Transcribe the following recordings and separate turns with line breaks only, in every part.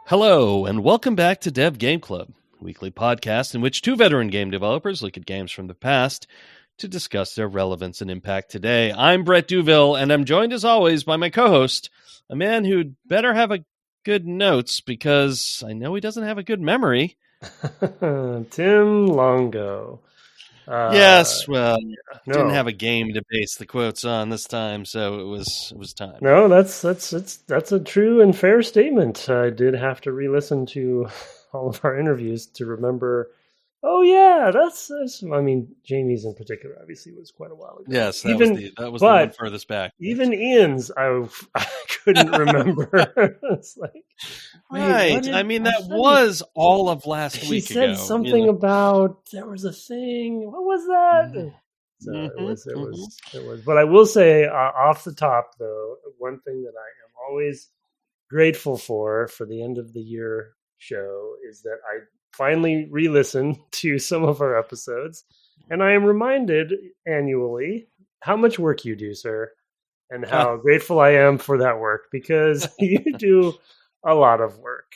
Hello, and welcome back to Dev Game Club, a weekly podcast in which two veteran game developers look at games from the past to discuss their relevance and impact today. I'm Brett Duville, and I'm joined as always by my co-host, a man who'd better have a good notes because I know he doesn't have a good memory.
Tim Longo.
Yes, well,
No.
didn't have a game to base the quotes on this time, so it was time.
No, that's a true and fair statement. I did have to re-listen to all of our interviews to remember. Oh yeah, that's. I mean, Jamie's in particular, obviously, was quite a while ago.
Yes, that was the one furthest back.
Even Ian's, I couldn't remember. It's like,
right. I mean, that was all of last week ago.
He said something about there was a thing. What was that? So it was. But I will say, off the top, though, one thing that I am always grateful for the end of the year show is that I finally re-listen to some of our episodes, and I am reminded annually how much work you do, sir, and how grateful I am for that work, because you do a lot of work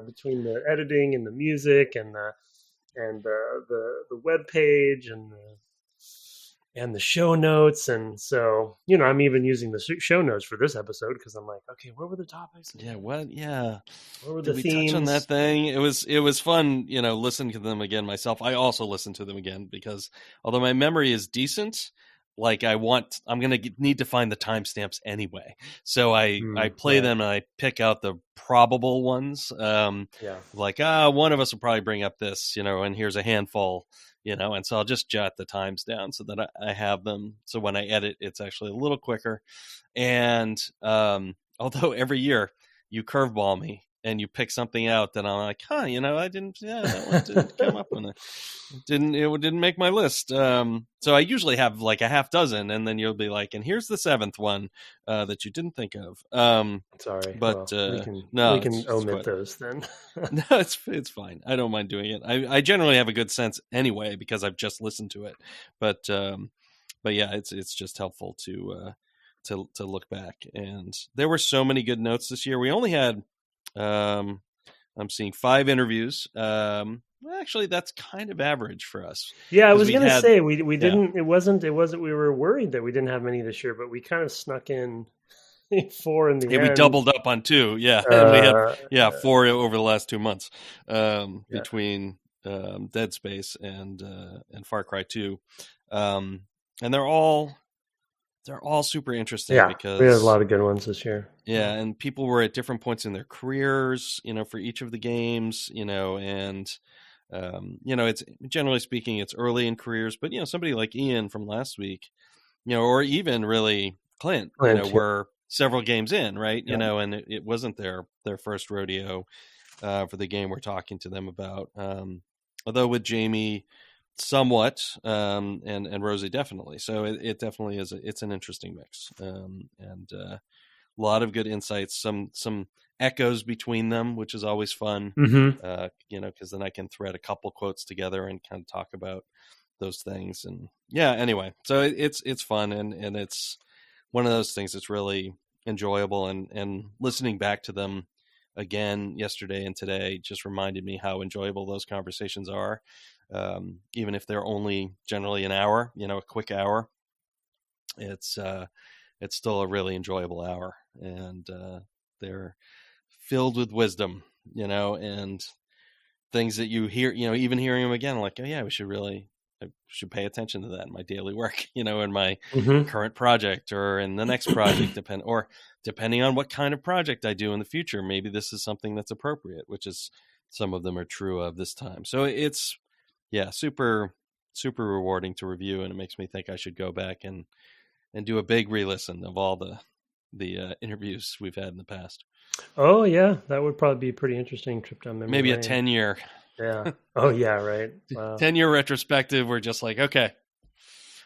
between the editing and the music and the web page and the show notes. And so, I'm even using the show notes for this episode because I'm like, okay, what were the topics?
Yeah, what? Yeah.
What were the
Did
themes?
we touch on that thing? It was fun, listening to them again myself. I also listened to them again because although my memory is decent, like I'm going to need to find the timestamps anyway. So I play them and I pick out the probable ones. Like, one of us will probably bring up this, and here's a handful, and so I'll just jot the times down so that I have them. So when I edit, it's actually a little quicker. And although every year you curveball me and you pick something out that I'm like, I didn't, that one didn't come up on it. It didn't make my list. So I usually have like a half dozen, and then you'll be like, and here's the seventh one that you didn't think of.
Sorry,
but
we can omit those then.
No, it's fine. I don't mind doing it. I generally have a good sense anyway because I've just listened to it. But yeah, it's just helpful to look back. And there were so many good notes this year. We only had I'm seeing 5 interviews. Actually, that's kind of average for us.
Yeah, I was going to say we didn't. It wasn't. We were worried that we didn't have many this year, but we kind of snuck in 4 in the end.
We doubled up on 2. Yeah, and we had 4 over the last 2 months between Dead Space and Far Cry 2, and they're all super interesting because
we had a lot of good ones this year.
Yeah, and people were at different points in their careers, for each of the games, and it's generally speaking, it's early in careers, but somebody like Ian from last week, or even really Clint were several games in, right? And it wasn't their first rodeo for the game we're talking to them about. Although with Jamie, somewhat, and Rosie definitely. So it definitely is. It's an interesting mix, and a lot of good insights. Some echoes between them, which is always fun. Because then I can thread a couple quotes together and kind of talk about those things. And yeah, anyway, so it's fun, and it's one of those things that's really enjoyable. And listening back to them again yesterday and today just reminded me how enjoyable those conversations are. Even if they're only generally an hour, a quick hour, it's still a really enjoyable hour, and they're filled with wisdom, and things that you hear, even hearing them again, like, oh yeah, I should pay attention to that in my daily work, in my current project or in the next project, depending on what kind of project I do in the future, maybe this is something that's appropriate, which is some of them are true of this time. So it's, yeah, super, super rewarding to review, and it makes me think I should go back and do a big re-listen of all the interviews we've had in the past.
Oh yeah, that would probably be a pretty interesting trip down memory
Maybe
lane.
A 10-year.
Yeah. Oh yeah, right. Wow.
10-year retrospective. We're just like, okay,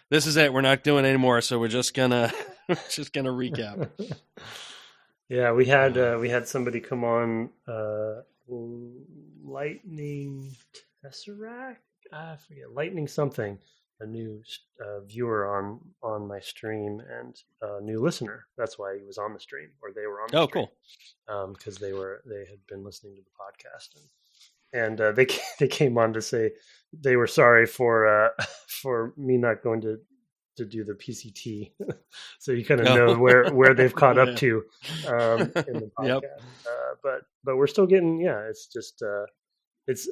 this is it. We're not doing anymore, so we're just gonna recap.
Yeah, we had somebody come on, Lightning Tesseract. I forget, Lightning something, viewer on my stream and a new listener. That's why he was on the stream, or they were on the
Oh,
stream.
cool.
Because they had been listening to the podcast, and they came on to say they were sorry for me not going to do the PCT. So you kind of know where they've caught up to in the podcast.
Yep.
But we're still getting, it's just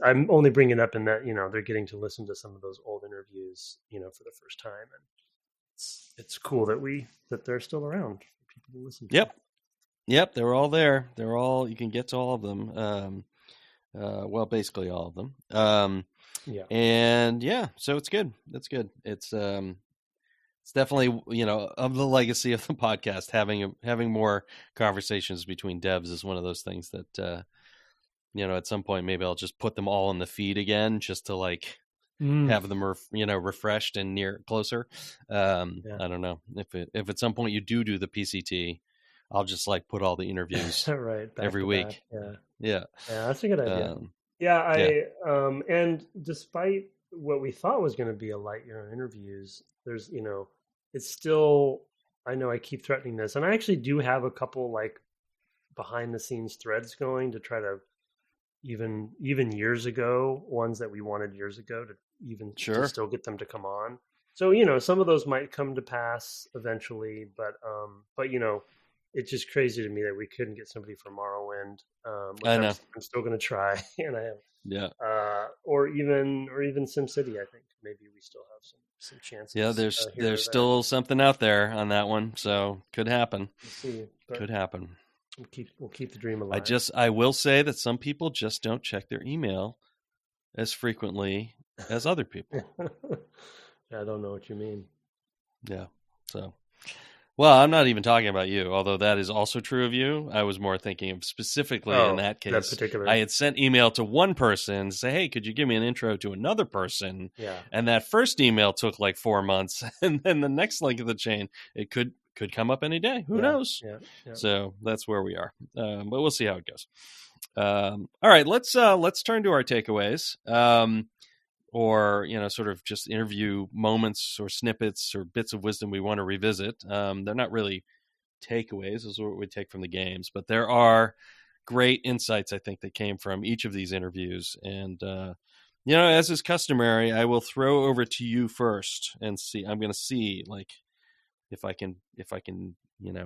I'm only bringing up in that, they're getting to listen to some of those old interviews, for the first time, and it's cool that they're still around for people to listen to.
Yep, they're all there. You can get to all of them. Well, basically all of them. And so it's good. That's good. It's definitely, of the legacy of the podcast, having more conversations between devs is one of those things that, at some point, maybe I'll just put them all in the feed again, just to have them, refreshed and closer. I don't know if at some point you do the PCT, I'll just put all the interviews
right
every week. Yeah,
that's a good idea. And despite what we thought was going to be a light year on interviews, there's, it's still, I know I keep threatening this, and I actually do have a couple behind the scenes threads going to try to even years ago, ones that we wanted years ago to even to still get them to come on. So, some of those might come to pass eventually, but it's just crazy to me that we couldn't get somebody from Morrowind.
I know.
I'm still going to try, and I am.
Yeah.
Or even SimCity. I think maybe we still have some chances.
Yeah, there's still something out there on that one, so could happen.
We'll see,
could happen.
We'll keep the dream alive.
I will say that some people just don't check their email as frequently as other people.
I don't know what you mean.
Yeah. So. Well, I'm not even talking about you, although that is also true of you. I was more thinking of specifically in that case.
That particular.
I had sent email to one person to say, hey, could you give me an intro to another person?
Yeah.
And that first email took 4 months. And then the next link of the chain, it could come up any day. Who knows?
Yeah.
So that's where we are. But we'll see how it goes. All right, let's turn to our takeaways. Or, sort of just interview moments or snippets or bits of wisdom we want to revisit. They're not really takeaways, is what we take from the games, but there are great insights, I think, that came from each of these interviews. And, as is customary, I will throw over to you first and see. I'm going to see, if I can,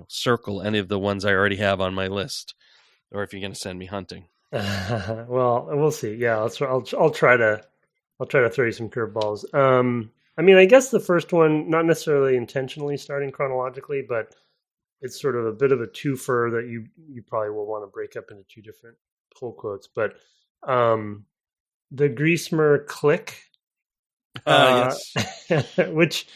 circle any of the ones I already have on my list, or if you're going to send me hunting.
Well, we'll see. Yeah, I'll try to throw you some curveballs. I guess the first one, not necessarily intentionally starting chronologically, but it's sort of a bit of a twofer that you probably will want to break up into two different pull quotes. But the Griesemer click,
yes.
which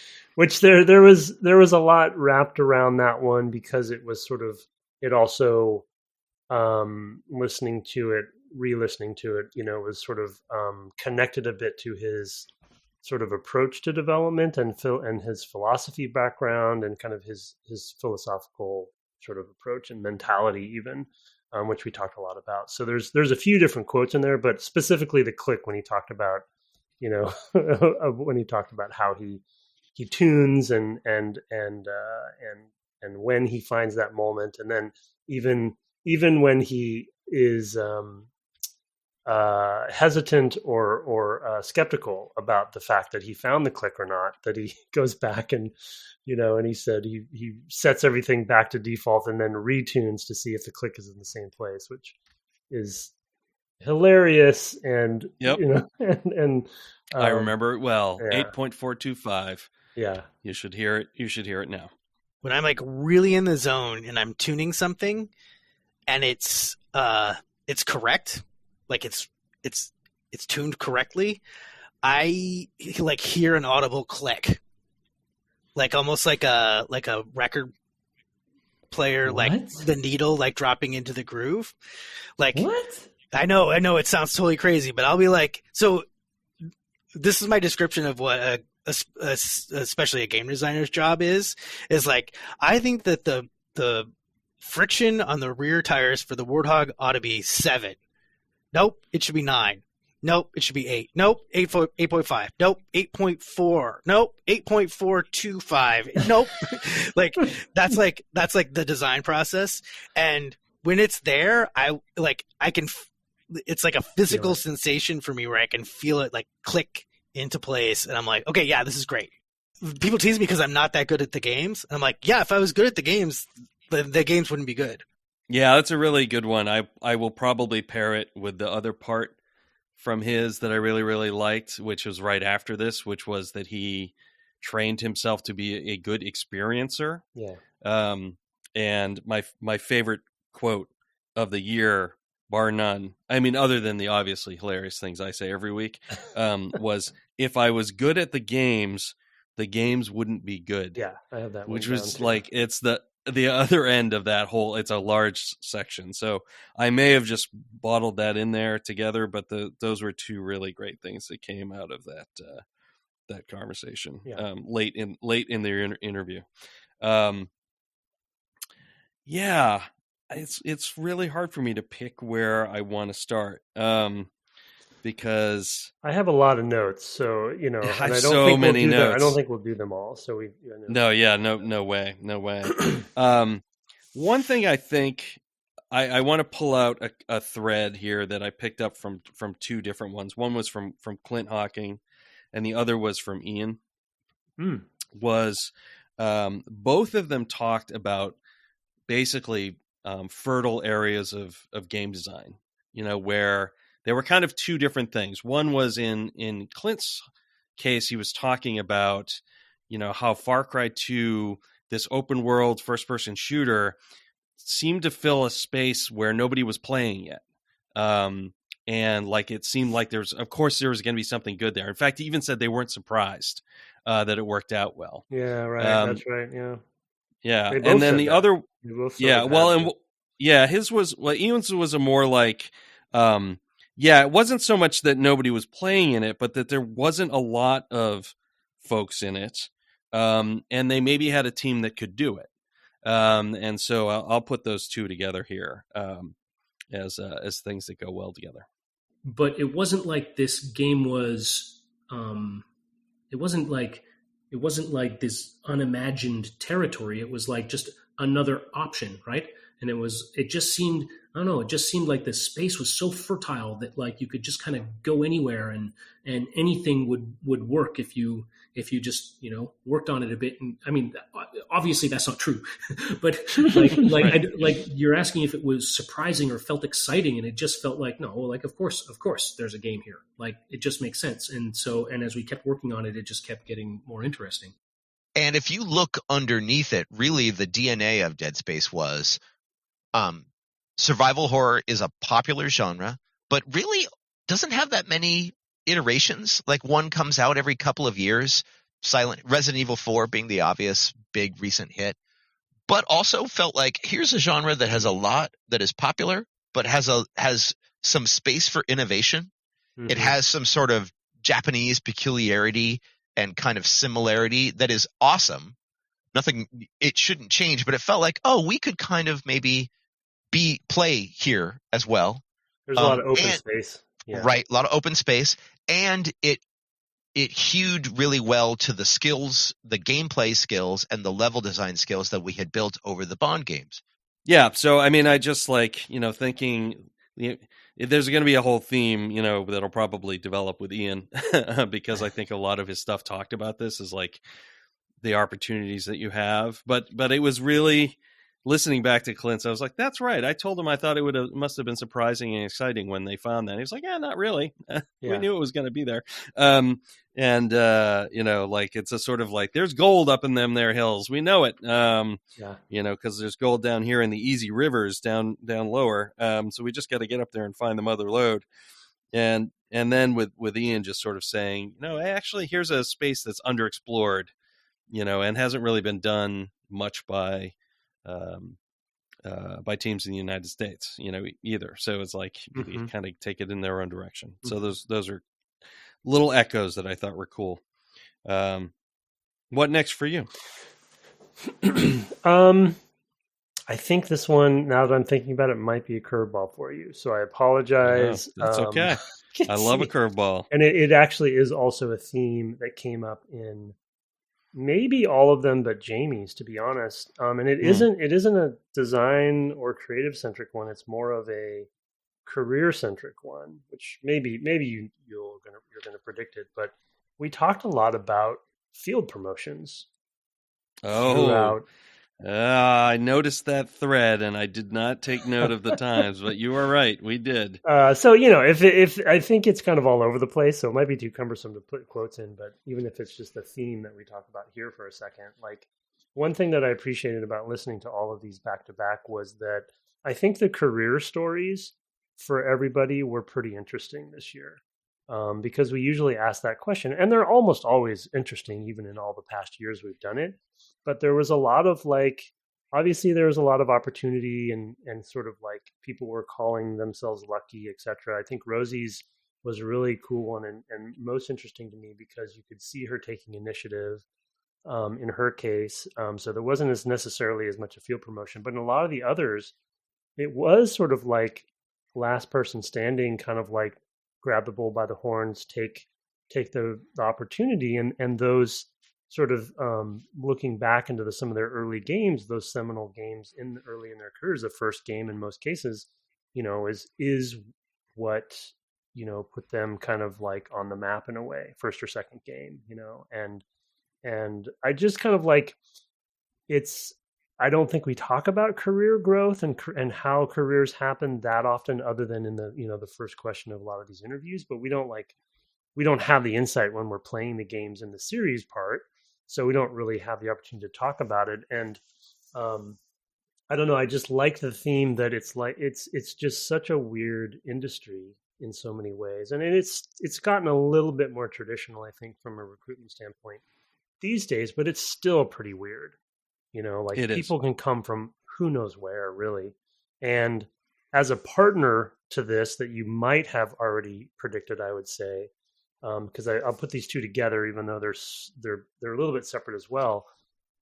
there was a lot wrapped around that one, because it was sort of, it also listening to it, re-listening to it, was sort of connected a bit to his sort of approach to development and his philosophy background and kind of his philosophical sort of approach and mentality even, which we talked a lot about. So there's a few different quotes in there, but specifically the click when he talked about, when he talked about how he tunes and when he finds that moment, and then even when he is hesitant or skeptical about the fact that he found the click or not, that he goes back and he said he sets everything back to default and then retunes to see if the click is in the same place, which is hilarious. And and
I remember it well.
8.425.
Yeah, you should hear it now.
When I'm really in the zone and I'm tuning something, and it's correct, it's tuned correctly, I hear an audible click, almost like a record player, the needle dropping into the groove.
What?
I know it sounds totally crazy, but I'll be so this is my description of what especially a game designer's job is I think that the friction on the rear tires for the Warthog ought to be 7. Nope, it should be 9. Nope, it should be 8. Nope, 8.5. Nope, 8.4. Nope, 8.425. Nope. That's the design process. And when it's there, it's like a physical sensation for me where I can feel it like click into place. And I'm like, okay, yeah, this is great. People tease me because I'm not that good at the games. And I'm like, yeah, if I was good at the games, the games wouldn't be good.
Yeah, that's a really good one. I will probably pair it with the other part from his that I really, really liked, which was right after this, which was that he trained himself to be a good experiencer.
Yeah.
And my favorite quote of the year, bar none, I mean, other than the obviously hilarious things I say every week, was, if I was good at the games wouldn't be good.
Yeah, I have that one.
Which was like, it's the other end of that whole, it's a large section. So I may have just bottled that in there together, but those were two really great things that came out of that conversation.
Yeah.
Late in their interview. Yeah, it's really hard for me to pick where I want to start. Because
I have a lot of notes, so and I don't
so
think
many notes.
I don't think we'll do them all. So
no way. One thing I think I want to pull out a thread here that I picked up from two different ones. One was from Clint Hocking, and the other was from Ian. Was both of them talked about basically fertile areas of game design, where there were kind of two different things. One was in Clint's case, he was talking about, how Far Cry 2, this open world first person shooter, seemed to fill a space where nobody was playing yet. And like, it seemed like there was going to be something good there. In fact, he even said they weren't surprised that it worked out well.
Yeah, right. That's right. Yeah.
Yeah. And then the other, Ian's was a more like, it wasn't so much that nobody was playing in it, but that there wasn't a lot of folks in it. And they maybe had a team that could do it. And so I'll put those two together here as things that go well together.
But it wasn't like this game was, it wasn't like this unimagined territory. It was like just another option, right? And it just seemed like the space was so fertile that like you could just kind of go anywhere and anything would work if you just, worked on it a bit. And I mean, obviously that's not true, but like you're asking if it was surprising or felt exciting. And it just felt like, no, like, of course there's a game here. Like it just makes sense. And as we kept working on it, it just kept getting more interesting.
And if you look underneath it, really the DNA of Dead Space was, survival horror is a popular genre, but really doesn't have that many iterations. Like one comes out every couple of years, Resident Evil 4 being the obvious big recent hit, but also felt like here's a genre that has a lot that is popular, but has some space for innovation. Mm-hmm. It has some sort of Japanese peculiarity and kind of similarity that is awesome. It shouldn't change, but it felt like, we could kind of maybe play here as well.
There's a lot of open space. Yeah.
Right, a lot of open space. And it hewed really well to the skills, the gameplay skills and the level design skills that we had built over the Bond games.
Yeah, so I mean, I just thinking there's going to be a whole theme, that'll probably develop with Ian because I think a lot of his stuff talked about this is like the opportunities that you have. But it was really, listening back to Clint's, I was like, that's right. I told him I thought it must have been surprising and exciting when they found that. He was like, yeah, not really. We knew it was going to be there. Like it's a sort of like, there's gold up in them there hills. We know it. Because there's gold down here in the easy rivers down lower. So we just got to get up there and find the mother lode. And then with Ian just sort of saying, actually, here's a space that's underexplored, and hasn't really been done much by teams in the United States, either. So it's like you kind of take it in their own direction. So those are little echoes that I thought were cool. What next for you?
I think this one, now that I'm thinking about it, might be a curveball for you. So I apologize.
No, that's okay. I love a curveball.
And it actually is also a theme that came up in maybe all of them but Jamie's, to be honest. And it isn't a design or creative centric one. It's more of a career centric one, which maybe you're gonna predict it. But we talked a lot about field promotions.
Oh, I noticed that thread, and I did not take note of the times, but you are right, we did.
So if I think it's kind of all over the place, so it might be too cumbersome to put quotes in. But even if it's just a theme that we talk about here for a second, like one thing that I appreciated about listening to all of these back to back was that I think the career stories for everybody were pretty interesting this year. Because we usually ask that question, and they're almost always interesting, even in all the past years we've done it. But there was a lot of obviously there was a lot of opportunity and sort of like people were calling themselves lucky, etc. I think Rosie's was a really cool one and most interesting to me because you could see her taking initiative in her case. So there wasn't as necessarily as much a field promotion, but in a lot of the others, it was sort of like last person standing, kind of like grab the bull by the horns, take the opportunity, and those sort of looking back into some of their early games, those seminal games early in their careers, the first game in most cases, is what put them kind of like on the map in a way, first or second game, and I just kind of like I don't think we talk about career growth and how careers happen that often, other than in the first question of a lot of these interviews. But we don't have the insight when we're playing the games in the series part, so we don't really have the opportunity to talk about it. And I don't know. I just like the theme that it's just such a weird industry in so many ways, and it's gotten a little bit more traditional, I think, from a recruitment standpoint these days, but it's still pretty weird. People can come from who knows where, really. And as a partner to this that you might have already predicted, I would say, because I'll put these two together, even though they're a little bit separate as well.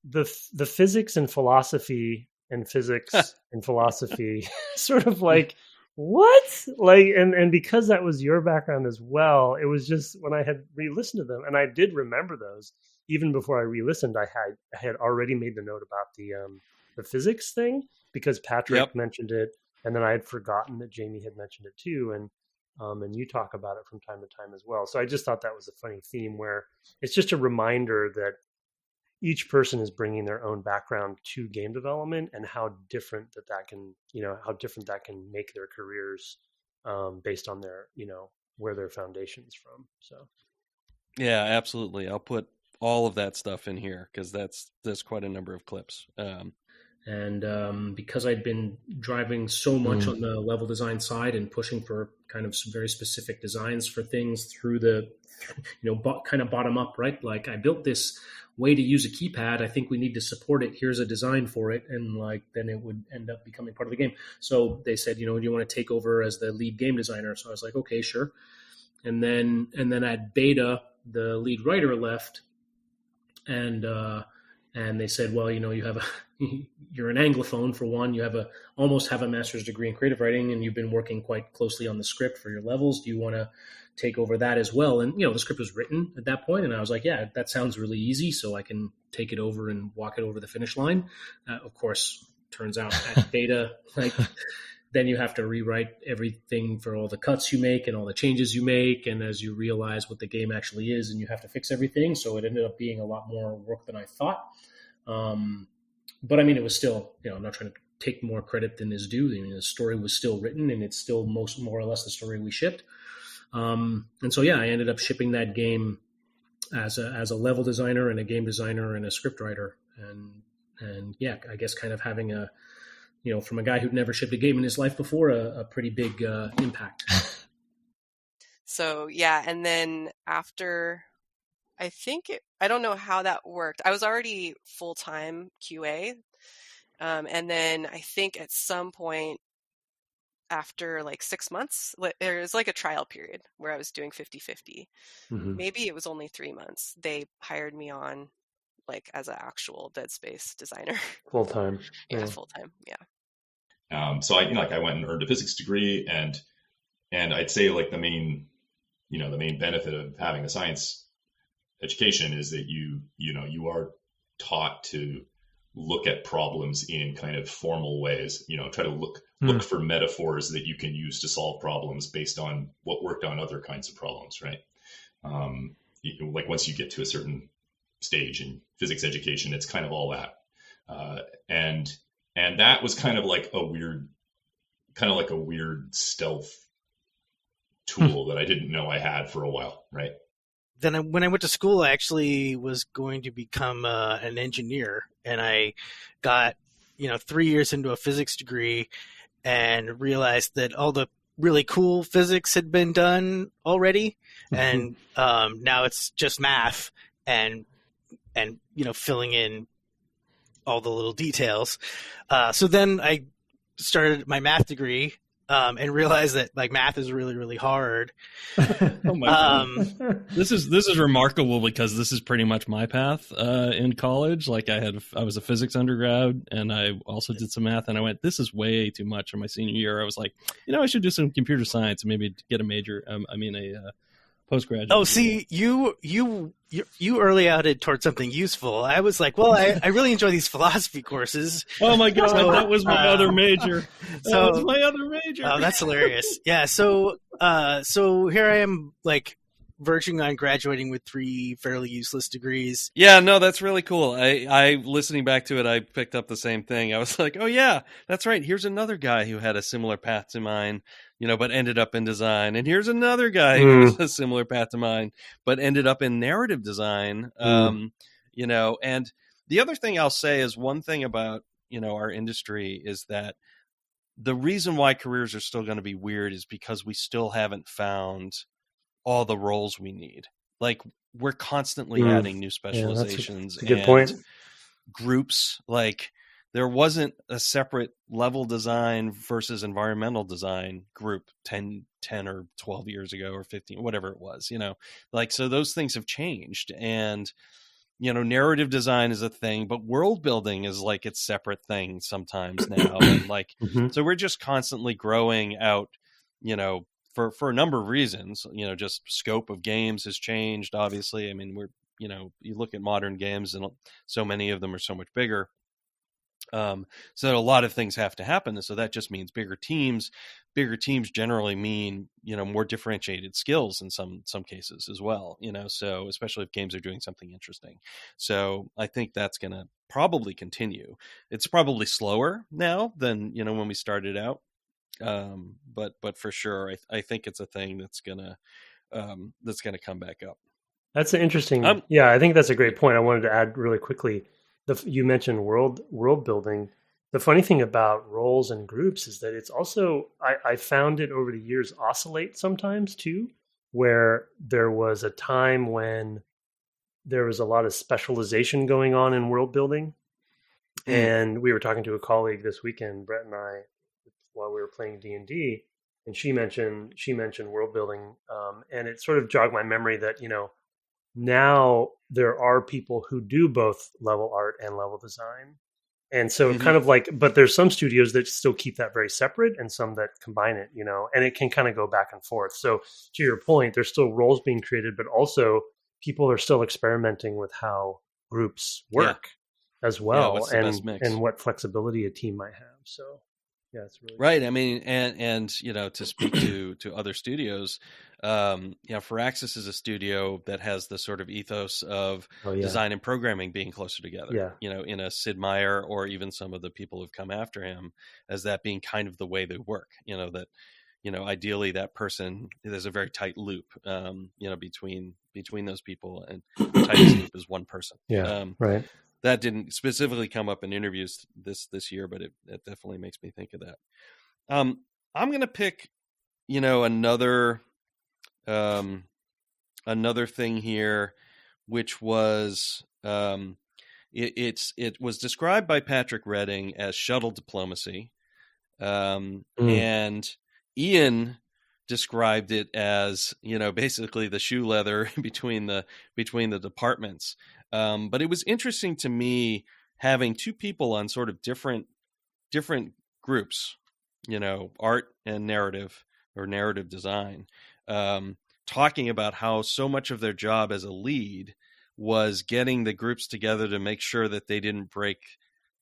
The physics and philosophy and physics and philosophy sort of like, what? And because that was your background as well, it was just when I had re-listened to them, and I did remember those. Even before I re-listened, I had already made the note about the physics thing because Patrick mentioned it, and then I had forgotten that Jamie had mentioned it too, and you talk about it from time to time as well. So I just thought that was a funny theme where it's just a reminder that each person is bringing their own background to game development and how different that can make their careers based on their where their foundation's from. So
yeah, absolutely. I'll put all of that stuff in here because there's quite a number of clips.
And because I'd been driving so much on the level design side and pushing for kind of some very specific designs for things through the, kind of bottom up, right? Like I built this way to use a keypad. I think we need to support it. Here's a design for it. And then it would end up becoming part of the game. So they said, do you want to take over as the lead game designer? So I was like, okay, sure. And then at beta, the lead writer left. And they said, well, you're an Anglophone for one. You almost have a master's degree in creative writing, and you've been working quite closely on the script for your levels. Do you want to take over that as well? And the script was written at that point, and I was like, yeah, that sounds really easy, so I can take it over and walk it over the finish line. Of course, turns out at beta, then you have to rewrite everything for all the cuts you make and all the changes you make. And as you realize what the game actually is, and you have to fix everything. So it ended up being a lot more work than I thought. But I mean, it was still, I'm not trying to take more credit than is due. I mean, the story was still written, and it's still more or less the story we shipped. And so, yeah, I ended up shipping that game as a level designer and a game designer and a script writer. And yeah, I guess kind of having from a guy who'd never shipped a game in his life before, a pretty big impact.
So, yeah. And then after, I don't know how that worked. I was already full-time QA. And then I think at some point after 6 months, there was a trial period where I was doing 50-50. Mm-hmm. Maybe it was only 3 months. They hired me on like as an actual Dead Space designer.
Full time.
Yeah, full time. Yeah.
So I went and earned a physics degree, and I'd say like the main benefit of having a science education is that you are taught to look at problems in kind of formal ways, try to look for metaphors that you can use to solve problems based on what worked on other kinds of problems, right? Like once you get to a certain stage in physics education, it's kind of all that. And that was kind of like a weird stealth tool that I didn't know I had for a while, right?
Then when I went to school, I actually was going to become an engineer, and I got 3 years into a physics degree and realized that all the really cool physics had been done already, and now it's just math and filling in all the little details. So then I started my math degree. And realize that like math is really, really hard.
Oh my God. This is remarkable because this is pretty much my path in college. Like I was a physics undergrad, and I also did some math, and I went, this is way too much. In my senior year, I was like, I should do some computer science and maybe get a major. A postgraduate.
Oh, see, you early outed towards something useful. I was like, well, I really enjoy these philosophy courses.
Oh my God, that was my other major. That was my other major.
Oh, that's hilarious. Yeah, so here I am, like, verging on graduating with 3 fairly useless degrees.
Yeah, no, that's really cool. I listening back to it, I picked up the same thing. I was like, oh yeah, that's right. Here's another guy who had a similar path to mine, but ended up in design. And here's another guy who has a similar path to mine, but ended up in narrative design. And the other thing I'll say is one thing about, our industry is that the reason why careers are still going to be weird is because we still haven't found all the roles we need. Like we're constantly adding new specializations.
That's a good point.
Groups. Like there wasn't a separate level design versus environmental design group 10 or 12 years ago or 15, whatever it was, so those things have changed. And, narrative design is a thing, but world building is like its separate thing sometimes now. And so we're just constantly growing out, for a number of reasons, just scope of games has changed. Obviously, I mean, you look at modern games and so many of them are so much bigger. So a lot of things have to happen. And so that just means bigger teams. Bigger teams generally mean, more differentiated skills in some cases as well, so especially if games are doing something interesting. So I think that's going to probably continue. It's probably slower now than, when we started out. But for sure, I think it's a thing that's gonna come back up.
That's an interesting. I think that's a great point. I wanted to add really quickly. You mentioned world building. The funny thing about roles and groups is that it's also I found it over the years oscillate sometimes too, where there was a time when there was a lot of specialization going on in world building, and we were talking to a colleague this weekend, Brett and I, while we were playing D&D, and she mentioned world building, and it sort of jogged my memory that now there are people who do both level art and level design, and so kind of like, but there's some studios that still keep that very separate, and some that combine it, and it can kind of go back and forth. So to your point, there's still roles being created, but also people are still experimenting with how groups work as well, and what flexibility a team might have. So. Yeah, it's really
right. I mean, and to speak to other studios, Firaxis is a studio that has the sort of ethos of design and programming being closer together. Yeah. In a Sid Meier or even some of the people who've come after him, as that being kind of the way they work. That ideally that person, there's a very tight loop, between those people, and the tightest loop is one person.
Yeah, right.
That didn't specifically come up in interviews this year, but it definitely makes me think of that. I'm going to pick, another thing here, which was it was described by Patrick Redding as shuttle diplomacy, and Ian described it as, basically the shoe leather between the departments. But it was interesting to me having two people on sort of different groups, art and narrative, or narrative design, talking about how so much of their job as a lead was getting the groups together to make sure that they didn't break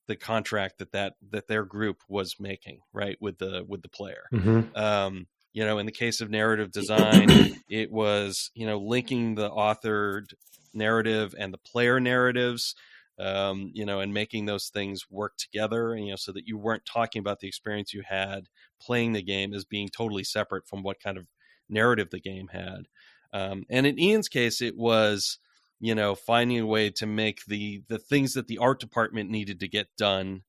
the contract that their group was making, right, with the player.
Mm-hmm.
In the case of narrative design, it was, linking the authored narrative and the player narratives, and making those things work together, so that you weren't talking about the experience you had playing the game as being totally separate from what kind of narrative the game had. And in Ian's case, it was, finding a way to make the things that the art department needed to get done,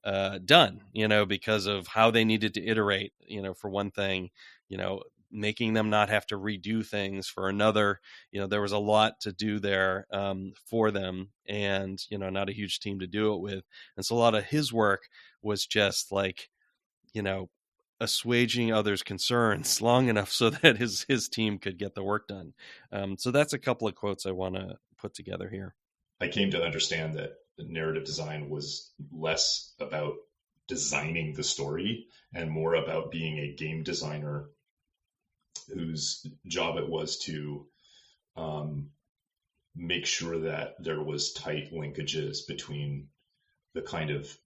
because of how they needed to iterate, for one thing, making them not have to redo things for another. There was a lot to do there for them, and, not a huge team to do it with. And so a lot of his work was just like, assuaging others' concerns long enough so that his team could get the work done. So that's a couple of quotes I want to put together here.
I came to understand that narrative design was less about designing the story and more about being a game designer whose job it was to make sure that there was tight linkages between the kind of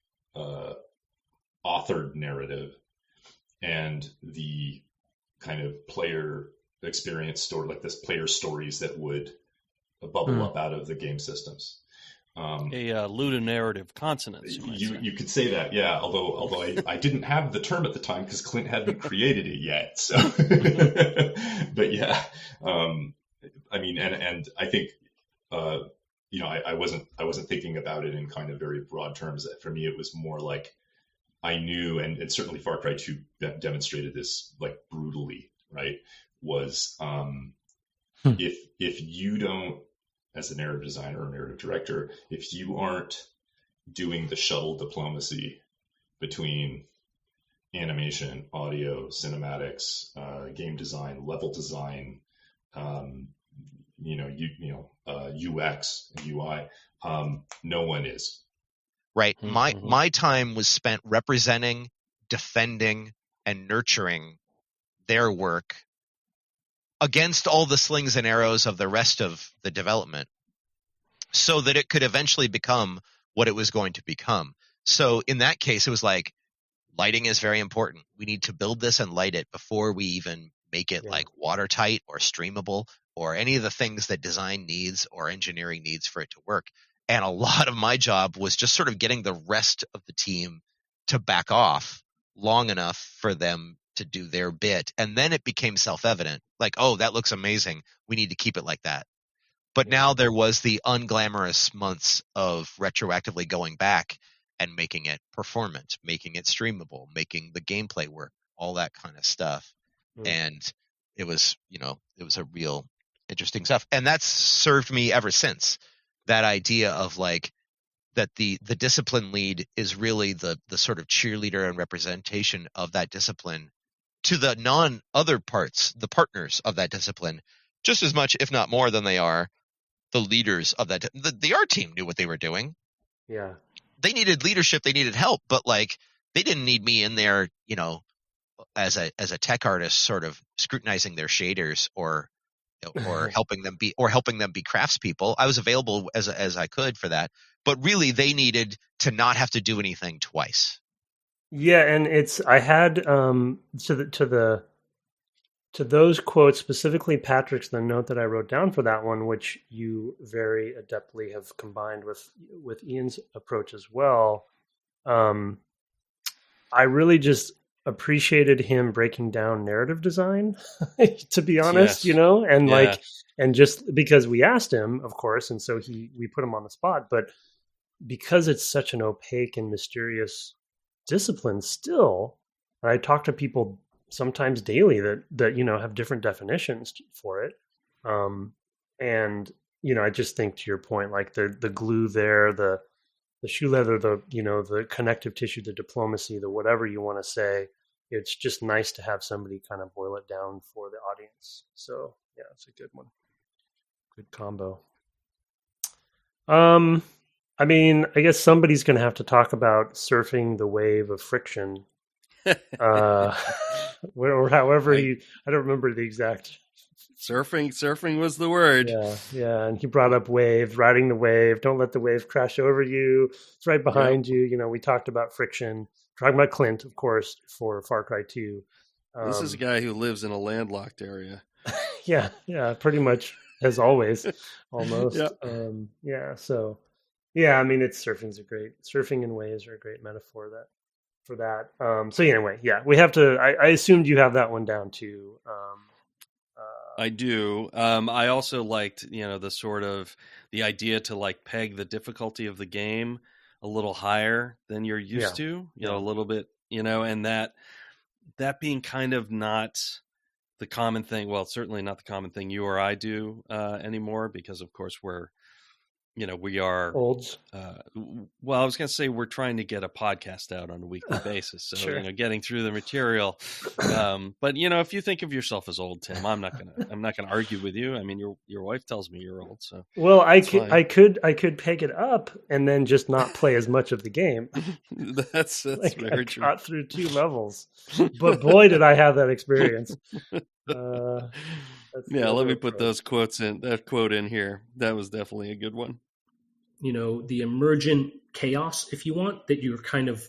authored narrative and the kind of player experience story, like this player stories that would bubble up out of the game systems.
A ludonarrative consonance.
You could say that, yeah. Although I didn't have the term at the time because Clint hadn't created it yet. So, but yeah, I mean, and I think, I wasn't thinking about it in kind of very broad terms. For me, it was more like I knew, and certainly Far Cry 2 demonstrated this like brutally, right? Was if you don't, as a narrative designer or narrative director, if you aren't doing the shuttle diplomacy between animation, audio, cinematics, game design, level design, UX, UI, no one is.
Right. My time was spent representing, defending, and nurturing their work against all the slings and arrows of the rest of the development so that it could eventually become what it was going to become. So in that case, it was like, lighting is very important. We need to build this and light it before we even make it like watertight or streamable or any of the things that design needs or engineering needs for it to work. And a lot of my job was just sort of getting the rest of the team to back off long enough for them to do their bit. And then it became self-evident, like, oh, that looks amazing. We need to keep it like that. But now there was the unglamorous months of retroactively going back and making it performant, making it streamable, making the gameplay work, all that kind of stuff. And it was, it was a real interesting stuff. And that's served me ever since. That idea of like that the discipline lead is really the sort of cheerleader and representation of that discipline to the non-other parts, the partners of that discipline, just as much, if not more, than they are the leaders of that. The art team knew what they were doing.
Yeah.
They needed leadership, they needed help, but like they didn't need me in there, as a tech artist sort of scrutinizing their shaders or helping them be craftspeople. I was available as I could for that, but really they needed to not have to do anything twice.
Yeah, and I had to those quotes, specifically Patrick's, the note that I wrote down for that one, which you very adeptly have combined with Ian's approach as well. I really just appreciated him breaking down narrative design, to be honest, and just because we asked him, of course, and so we put him on the spot, but because it's such an opaque and mysterious discipline still, I talk to people sometimes daily that have different definitions for it. And, I just think, to your point, like the glue there, the shoe leather, the connective tissue, the diplomacy, the whatever you want to say, it's just nice to have somebody kind of boil it down for the audience. So yeah, it's a good one. Good combo. I mean, I guess somebody's going to have to talk about surfing the wave of friction. Or however I don't remember the exact.
Surfing was the word.
Yeah. And he brought up waves, riding the wave. Don't let the wave crash over you. It's right behind you. You know, we talked about friction. Talking about Clint, of course, for Far Cry 2.
This is a guy who lives in a landlocked area.
Yeah, pretty much as always, almost. So I mean, surfing and waves are a great metaphor for that. So anyway, we have to. I assumed you have that one down too.
I do. I also liked, the idea to like peg the difficulty of the game a little higher than you're used to, a little bit, and that being kind of not the common thing. Well, certainly not the common thing you or I do anymore, because of course we are
olds.
Well, I was going to say we're trying to get a podcast out on a weekly basis, so
sure.
Getting through the material. But if you think of yourself as old, Tim, I'm not gonna argue with you. I mean, your wife tells me you're old, so
well, I could peg it up and then just not play as much of the game.
that's like very true.
Got through 2 levels, but boy, did I have that experience.
Let me put that quote in here. That was definitely a good one.
The emergent chaos, if you want, that you're kind of,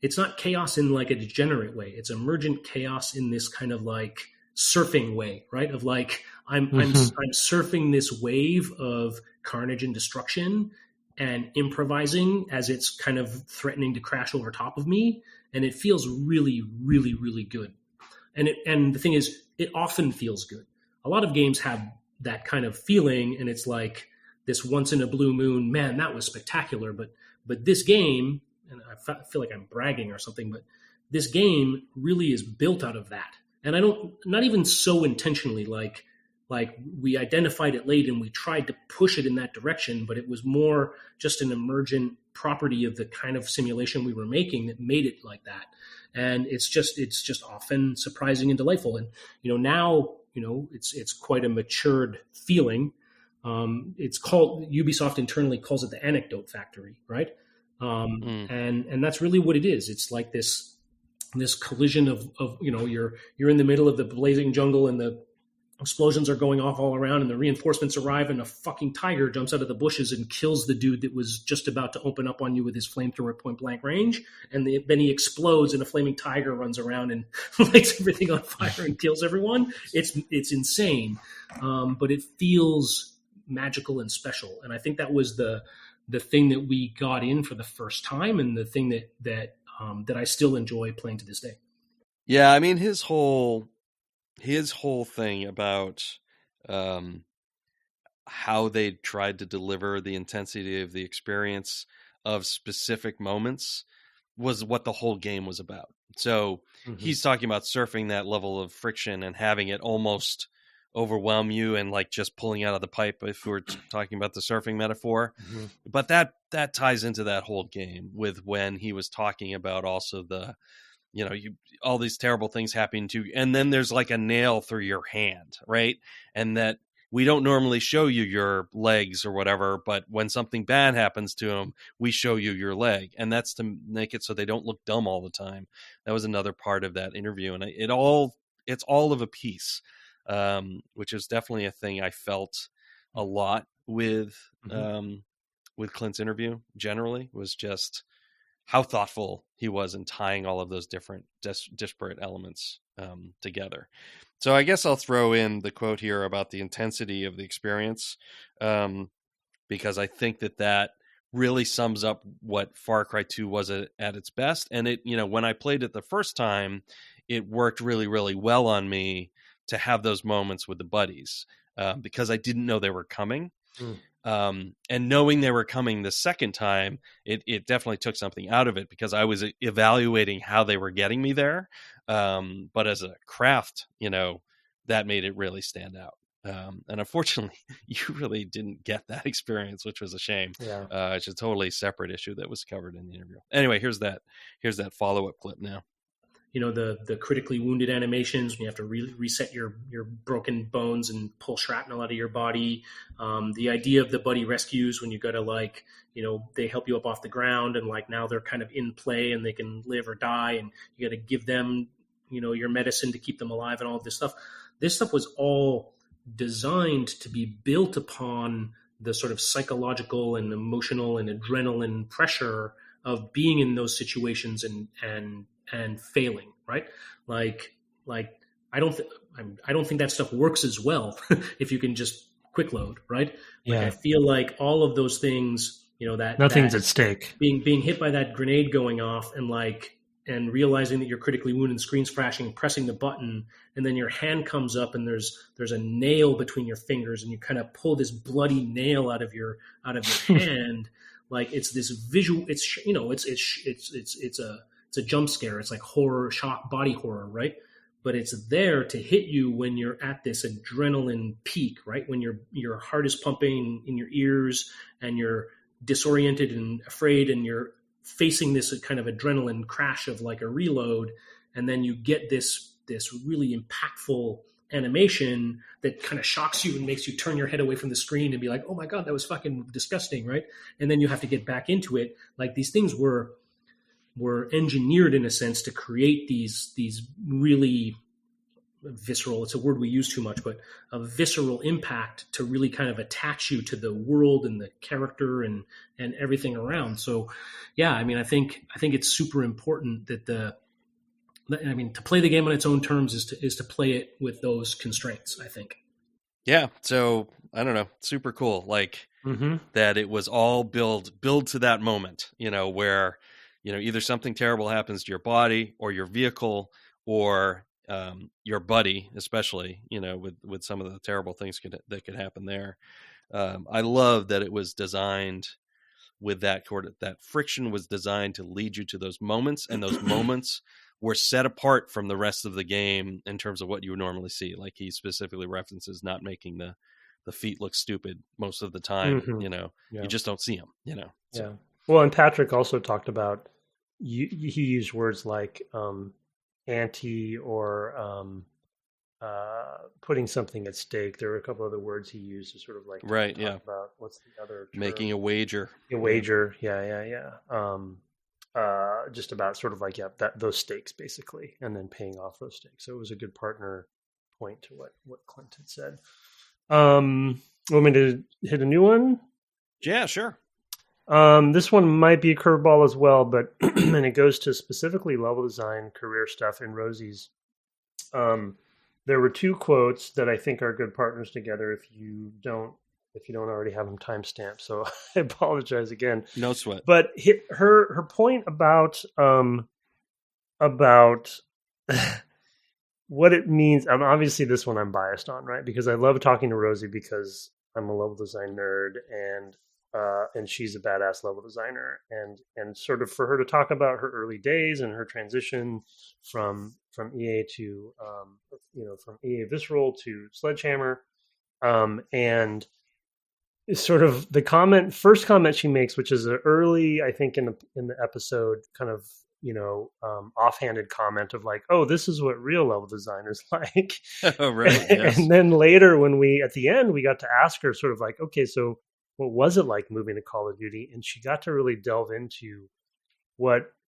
it's not chaos in like a degenerate way. It's emergent chaos in this kind of like surfing way, right? Of like, I'm surfing this wave of carnage and destruction and improvising as it's kind of threatening to crash over top of me. And it feels really, really, really good. And the thing is, it often feels good. A lot of games have that kind of feeling, and it's like this once in a blue moon, man, that was spectacular. But this game, and I feel like I'm bragging or something, but this game really is built out of that. And not even so intentionally, like we identified it late and we tried to push it in that direction, but it was more just an emergent property of the kind of simulation we were making that made it like that. And it's just often surprising and delightful. And now it's quite a matured feeling. It's called, Ubisoft internally calls it the anecdote factory, right? And that's really what it is. It's like this collision of you're in the middle of the blazing jungle and the explosions are going off all around and the reinforcements arrive and a fucking tiger jumps out of the bushes and kills the dude that was just about to open up on you with his flamethrower at point blank range. And then he explodes and a flaming tiger runs around and lights everything on fire and kills everyone. It's insane. But it feels magical and special. And I think that was the thing that we got in for the first time and the thing that I still enjoy playing to this day.
Yeah. I mean, his whole thing about how they tried to deliver the intensity of the experience of specific moments was what the whole game was about. So he's talking about surfing that level of friction and having it almost overwhelm you and like just pulling out of the pipe, if we're talking about the surfing metaphor. But that ties into that whole game with when he was talking about also the all these terrible things happening to you, and then there's like a nail through your hand, right? And that we don't normally show you your legs or whatever, but when something bad happens to them, we show you your leg, and that's to make it so they don't look dumb all the time. That was another part of that interview, and it's all of a piece, which is definitely a thing I felt a lot with Clint's interview. Generally, was just how thoughtful he was in tying all of those different disparate elements together. So I guess I'll throw in the quote here about the intensity of the experience, because I think that really sums up what Far Cry 2 was at its best. And it, when I played it the first time, it worked really, really well on me to have those moments with the buddies, because I didn't know they were coming. And knowing they were coming the second time, it definitely took something out of it, because I was evaluating how they were getting me there. But as a craft, that made it really stand out. And unfortunately, you really didn't get that experience, which was a shame. Yeah. It's a totally separate issue that was covered in the interview. Anyway, here's that follow-up clip now.
the critically wounded animations when you have to reset your broken bones and pull shrapnel out of your body. The idea of the buddy rescues when you got to like, they help you up off the ground and like now they're kind of in play and they can live or die and you got to give them, your medicine to keep them alive and all of this stuff. This stuff was all designed to be built upon the sort of psychological and emotional and adrenaline pressure of being in those situations and failing, right? Like I don't think that stuff works as well if you can just quick load, right? Like I feel like all of those things, that
nothing's at stake.
Being hit by that grenade going off and realizing that you're critically wounded, the screen's flashing, pressing the button, and then your hand comes up and there's a nail between your fingers and you kind of pull this bloody nail out of your hand. Like it's this visual, it's a jump scare. It's like horror, shock, body horror, right? But it's there to hit you when you're at this adrenaline peak, right? When your heart is pumping in your ears and you're disoriented and afraid and you're facing this kind of adrenaline crash of like a reload. And then you get this really impactful animation that kind of shocks you and makes you turn your head away from the screen and be like, oh my God, that was fucking disgusting, right? And then you have to get back into it. Like these things were engineered in a sense to create these really visceral, it's a word we use too much, but a visceral impact to really kind of attach you to the world and the character and everything around. So yeah, I mean, I think it's super important that to play the game on its own terms is to play it with those constraints, I think.
Yeah. So I don't know, super cool. Like that it was all build to that moment, where, either something terrible happens to your body or your vehicle or your buddy, especially, with some of the terrible things that could happen there. I love that it was designed with that friction was designed to lead you to those moments, and those moments were set apart from the rest of the game in terms of what you would normally see. Like he specifically references not making the feet look stupid most of the time. You just don't see them. So.
Yeah. Well, and Patrick also talked about he used words like anti or putting something at stake. There were a couple other words he used to sort of like
talk
about what's the other term?
Making a wager.
A wager, yeah. Just about sort of like those stakes basically, and then paying off those stakes. So it was a good partner point to what Clint had said. Want me to hit a new one?
Yeah, sure.
This one might be a curveball as well, but and it goes to specifically level design, career stuff, and Rosie's. There were two quotes that I think are good partners together. If you don't already have them timestamped, so I apologize again.
No sweat.
But her point about what it means. Obviously, this one I'm biased on, right? Because I love talking to Rosie because I'm a level design nerd and she's a badass level designer, and sort of for her to talk about her early days and her transition from EA to from EA Visceral to Sledgehammer, and sort of the first comment she makes, which is an early, I think in the episode, kind of offhanded comment of like, oh, this is what real level design is like.
Oh, right. Yes.
And then later when at the end we got to ask her sort of like, okay, so what was it like moving to Call of Duty? And she got to really delve into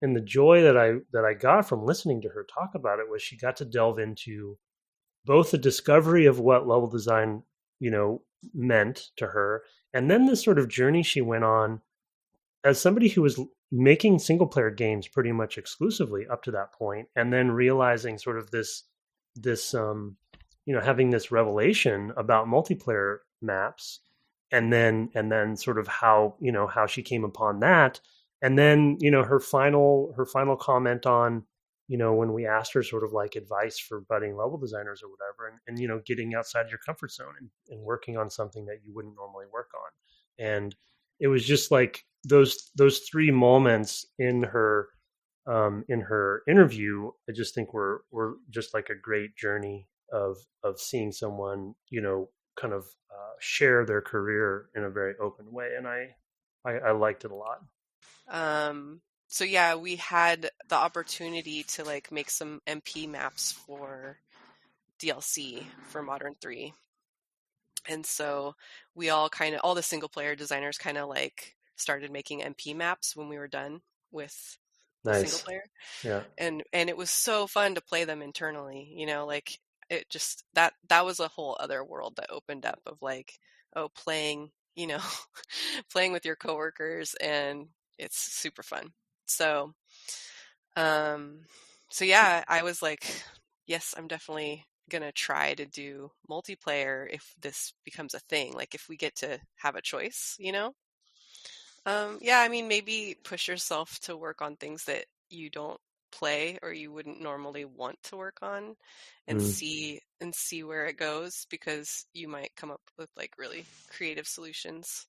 and the joy that I got from listening to her talk about it was she got to delve into both the discovery of what level design, meant to her, and then this sort of journey she went on as somebody who was making single player games pretty much exclusively up to that point, and then realizing sort of this having this revelation about multiplayer maps, and then sort of how she came upon that, and then her final comment on when we asked her sort of like advice for budding level designers or whatever, and getting outside your comfort zone and working on something that you wouldn't normally work on. And it was just like those three moments in her interview, I just think were just like a great journey of seeing someone, kind of share their career in a very open way. And I liked it a lot.
so yeah, we had the opportunity to like make some MP maps for DLC for Modern 3. And so we all the single player designers kind of like started making MP maps when we were done with the single player.
Yeah.
And it was so fun to play them internally, like it just that was a whole other world that opened up of like, playing, playing with your coworkers, and it's super fun. So yeah, I was like, yes, I'm definitely gonna try to do multiplayer if this becomes a thing, like if we get to have a choice. Yeah, I mean, maybe push yourself to work on things that you don't play or you wouldn't normally want to work on, and see where it goes, because you might come up with like really creative solutions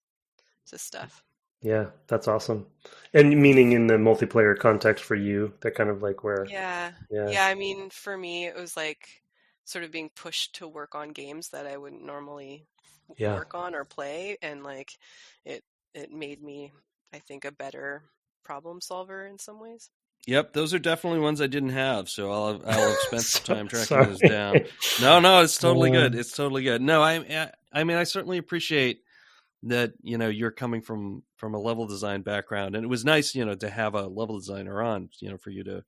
to stuff.
Yeah, that's awesome. And meaning in the multiplayer context for you, that kind of like where...
Yeah. I mean, for me, it was like sort of being pushed to work on games that I wouldn't normally work on or play, and like it made me, I think, a better problem solver in some ways.
Yep, those are definitely ones I didn't have, so I'll have spent some time tracking those down. No, it's totally good. It's totally good. No, I mean, I certainly appreciate that, you're coming from a level design background, and it was nice, to have a level designer on, for you to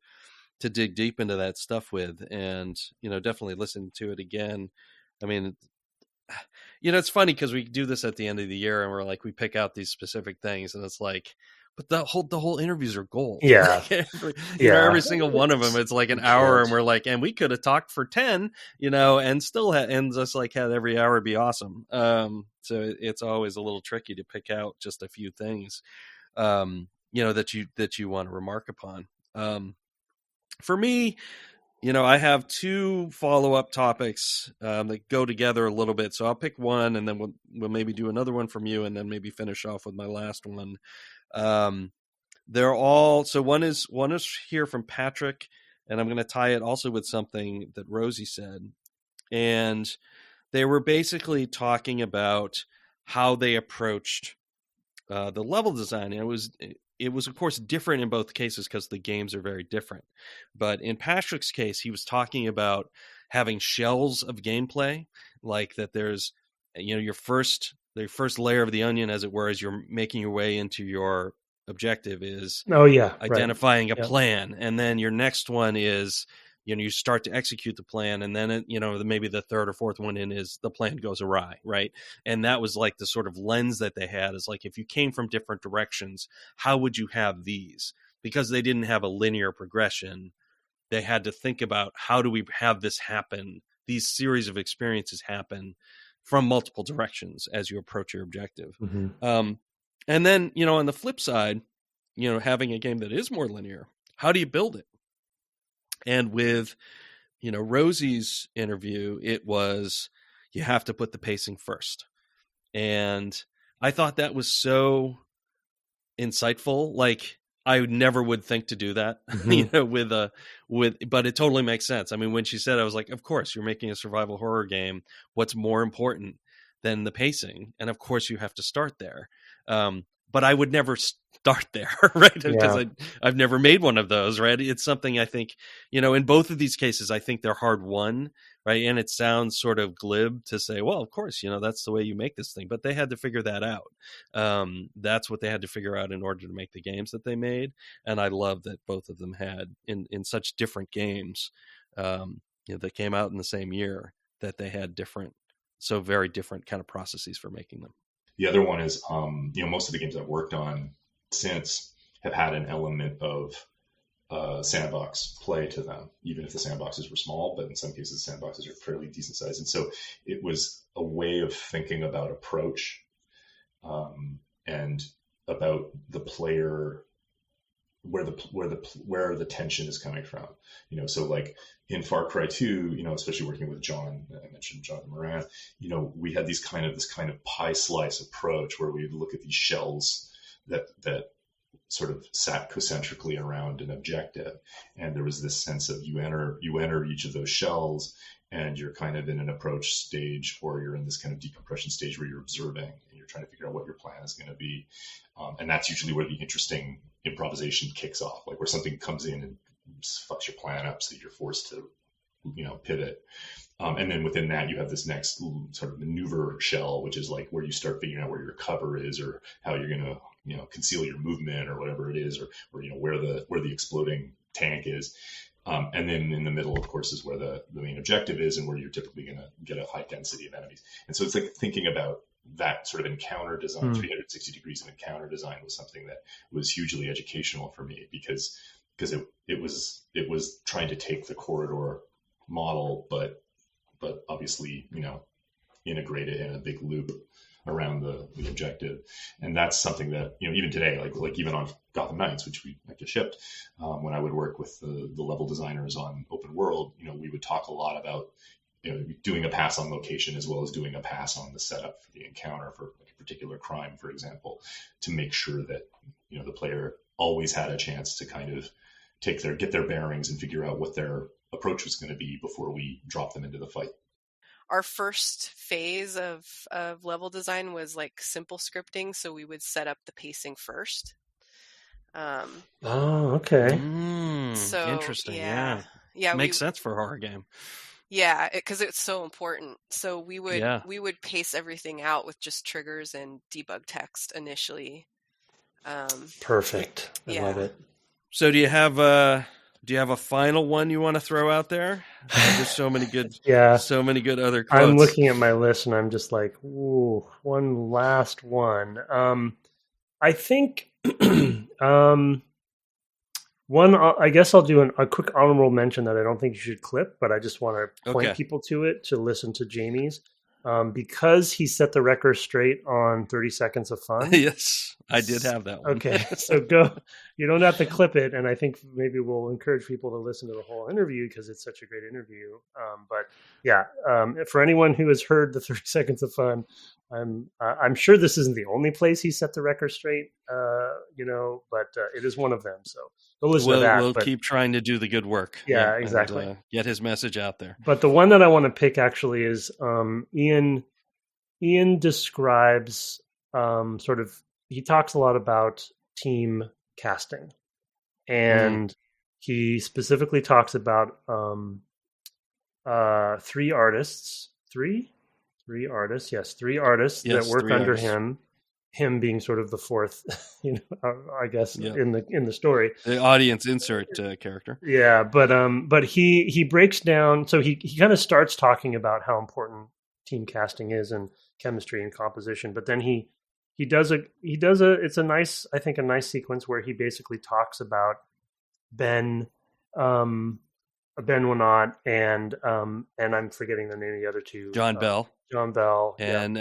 dig deep into that stuff with, and, definitely listen to it again. I mean, it's funny because we do this at the end of the year and we're like, we pick out these specific things, and it's like, but the whole interviews are gold.
Yeah.
Every single one of them, it's like an hour, and we're like, and we could have talked for 10, and still and just like had every hour be awesome. So it's always a little tricky to pick out just a few things, that you want to remark upon. For me, I have two follow-up topics that go together a little bit. So I'll pick one, and then we'll maybe do another one from you, and then maybe finish off with my last one. They're all, so one is here from Patrick, and I'm going to tie it also with something that Rosie said. And they were basically talking about how they approached the level design. And it was of course different in both cases because the games are very different. But in Patrick's case, he was talking about having shells of gameplay, like that there's, your first layer of the onion, as it were, as you're making your way into your objective, is identifying a plan. And then your next one is, you start to execute the plan, and then maybe the third or fourth one in is the plan goes awry, right? And that was like the sort of lens that they had, is like, if you came from different directions, how would you have these? Because they didn't have a linear progression, they had to think about, how do we have this happen, these series of experiences happen from multiple directions as you approach your objective. And then, on the flip side, having a game that is more linear, how do you build it? And with, Rosie's interview, it was, you have to put the pacing first. And I thought that was so insightful. Like, I never would think to do that, but it totally makes sense. I mean, when she said, I was like, of course, you're making a survival horror game. What's more important than the pacing? And of course you have to start there. But I would never start there, right? Because I've never made one of those, right? It's something I think, in both of these cases, I think they're hard won, right? And it sounds sort of glib to say, well, of course, that's the way you make this thing. But they had to figure that out. That's what they had to figure out in order to make the games that they made. And I love that both of them had, in such different games, that came out in the same year, that they had very different kind of processes for making them.
The other one is, most of the games I've worked on since have had an element of sandbox play to them, even if the sandboxes were small, but in some cases sandboxes are fairly decent size. And so it was a way of thinking about approach, and about the player, where the tension is coming from. So like in Far Cry 2, especially working with John, I mentioned John Moran, we had this kind of pie slice approach where we would look at these shells that sort of sat concentrically around an objective. And there was this sense of you enter each of those shells, and you're kind of in an approach stage, or you're in this kind of decompression stage where you're observing and you're trying to figure out what your plan is going to be. And that's usually where the interesting improvisation kicks off, like where something comes in and fucks your plan up so that you're forced to, pivot. And then within that, you have this next sort of maneuver shell, which is like where you start figuring out where your cover is, or how you're going to, conceal your movement, or whatever it is, or where the exploding tank is. And then in the middle, of course, is where the main objective is, and where you're typically going to get a high density of enemies. And so it's like thinking about that sort of encounter design, 360 degrees of encounter design, was something that was hugely educational for me, because it was trying to take the corridor model, but obviously, integrate it in a big loop around the objective. And that's something that, even today, like even on Gotham Knights, which we just shipped, when I would work with the level designers on open world, we would talk a lot about, doing a pass on location as well as doing a pass on the setup for the encounter for like a particular crime, for example, to make sure that, the player always had a chance to kind of get their bearings and figure out what their approach was going to be before we drop them into the fight.
Our first phase of level design was like simple scripting, so we would set up the pacing first.
Okay.
So
interesting.
Yeah.
Makes sense for a horror game.
Yeah, because it's so important. So we would pace everything out with just triggers and debug text initially.
Perfect. I love it.
So do you have a final one you want to throw out there? There's so many good, so many good other quotes.
I'm looking at my list and I'm just like, ooh, one last one. I think one. I guess I'll do a quick honorable mention that I don't think you should clip, but I just want to point people to it to listen to Jamie's. Because he set the record straight on 30 Seconds of Fun.
Yes, I did have that one.
Okay, so go. You don't have to clip it, and I think maybe we'll encourage people to listen to the whole interview because it's such a great interview. For anyone who has heard the 30 Seconds of Fun, I'm sure this isn't the only place he set the record straight. But it is one of them. So go listen to that.
We'll keep trying to do the good work.
Yeah, exactly.
And, get his message out there.
But the one that I want to pick actually is Ian describes he talks a lot about team casting, and he specifically talks about three artists that work under him being sort of the fourth, I guess in the story,
the audience insert character.
Yeah, but he breaks down. So he kind of starts talking about how important team casting is and chemistry and composition. But then he does it's a nice sequence where he basically talks about Ben Winot and I'm forgetting the name of the other two. John Bell,
and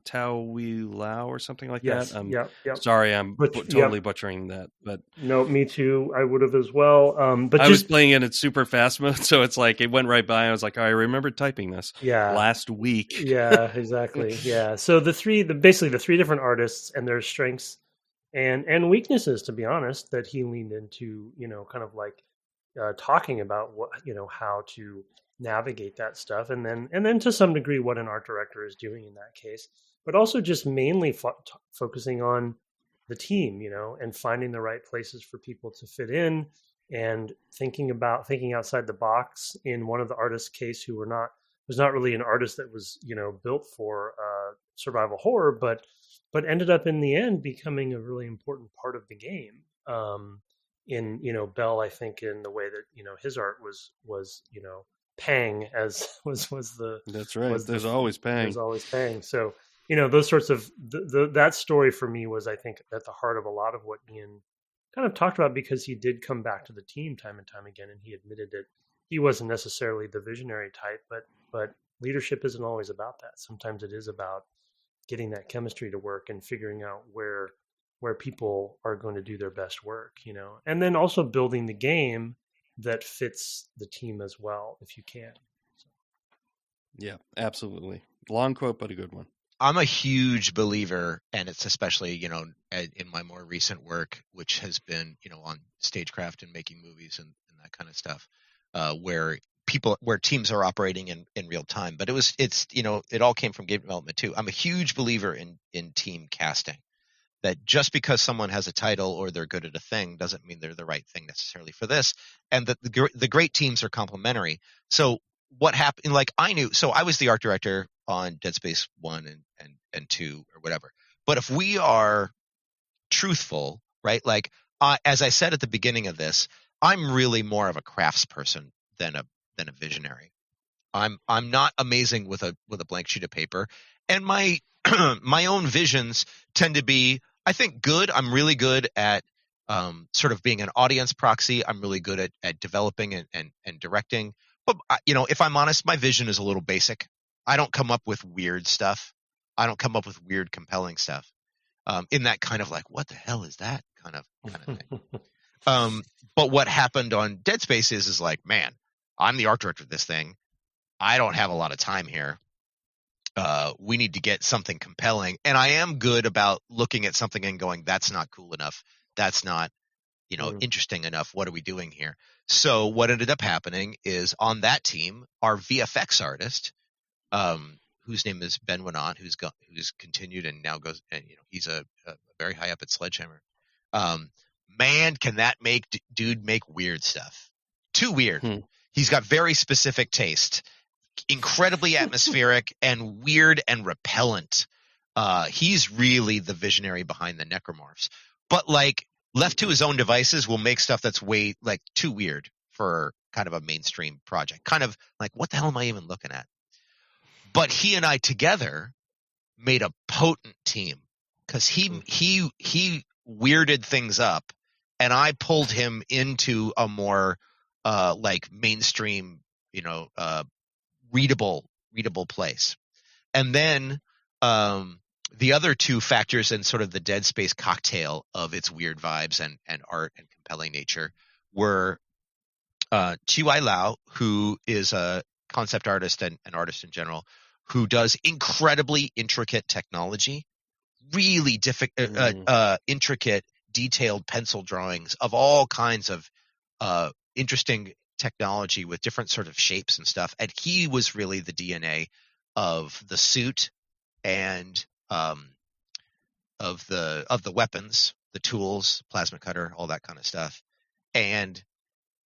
Tao Wee Lau or something like that.
Yep.
Sorry, I'm totally butchering that. But
no, me too. I would have as well. But
I was playing it in super fast mode, so it's like it went right by. I was like, I remember typing this last week.
Yeah, exactly. Yeah. So basically the three different artists and their strengths and weaknesses, to be honest, that he leaned into, kind of like talking about what, how to navigate that stuff, and then to some degree what an art director is doing in that case, but also just mainly focusing on the team, and finding the right places for people to fit in, and thinking outside the box. In one of the artists' case, who was not really an artist that was built for survival horror, but ended up in the end becoming a really important part of the game. In Bell, I think in the way that his art was Pang, as was the
that's right. There's always Pang.
There's always Pang. So those sorts of that story for me was, I think, at the heart of a lot of what Ian kind of talked about, because he did come back to the team time and time again, and he admitted that he wasn't necessarily the visionary type, but leadership isn't always about that. Sometimes it is about getting that chemistry to work and figuring out where people are going to do their best work, and then also building the game that fits the team as well, if you can. So.
Yeah, absolutely. Long quote, but a good one.
I'm a huge believer, and it's especially, in my more recent work, which has been, on stagecraft and making movies and that kind of stuff, where teams are operating in real time. But it all came from game development too. I'm a huge believer in team casting. That just because someone has a title or they're good at a thing doesn't mean they're the right thing necessarily for this, and that the great teams are complementary. So what happened? Like I was the art director on Dead Space 1 and 2 or whatever. But if we are truthful, right? Like as I said at the beginning of this, I'm really more of a craftsperson than a visionary. I'm not amazing with a blank sheet of paper, and my my own visions tend to be, I think, good. I'm really good at sort of being an audience proxy. I'm really good at developing and directing. But if I'm honest, my vision is a little basic. I don't come up with weird stuff. I don't come up with weird, compelling stuff. In that kind of like, what the hell is that kind of thing. But what happened on Dead Space is like, man, I'm the art director of this thing. I don't have a lot of time here. We need to get something compelling. And I am good about looking at something and going, that's not cool enough. That's not, interesting enough. What are we doing here? So what ended up happening is on that team, our VFX artist, whose name is Ben Winant, who's continued and now goes, and he's a very high up at Sledgehammer. Man, can that dude make weird stuff? Too weird. He's got very specific taste, incredibly atmospheric and weird and repellent. He's really the visionary behind the necromorphs, but like left to his own devices will make stuff that's way like too weird for kind of a mainstream project. Kind of like, what the hell am I even looking at? But he and I together made a potent team because he weirded things up, and I pulled him into a more like mainstream, readable place. And then the other two factors in sort of the Dead Space cocktail of its weird vibes and art and compelling nature were Chiwai Lau, who is a concept artist and an artist in general, who does incredibly intricate technology, really intricate, detailed pencil drawings of all kinds of interesting technology with different sort of shapes and stuff. And he was really the DNA of the suit and of the weapons, the tools, plasma cutter, all that kind of stuff. And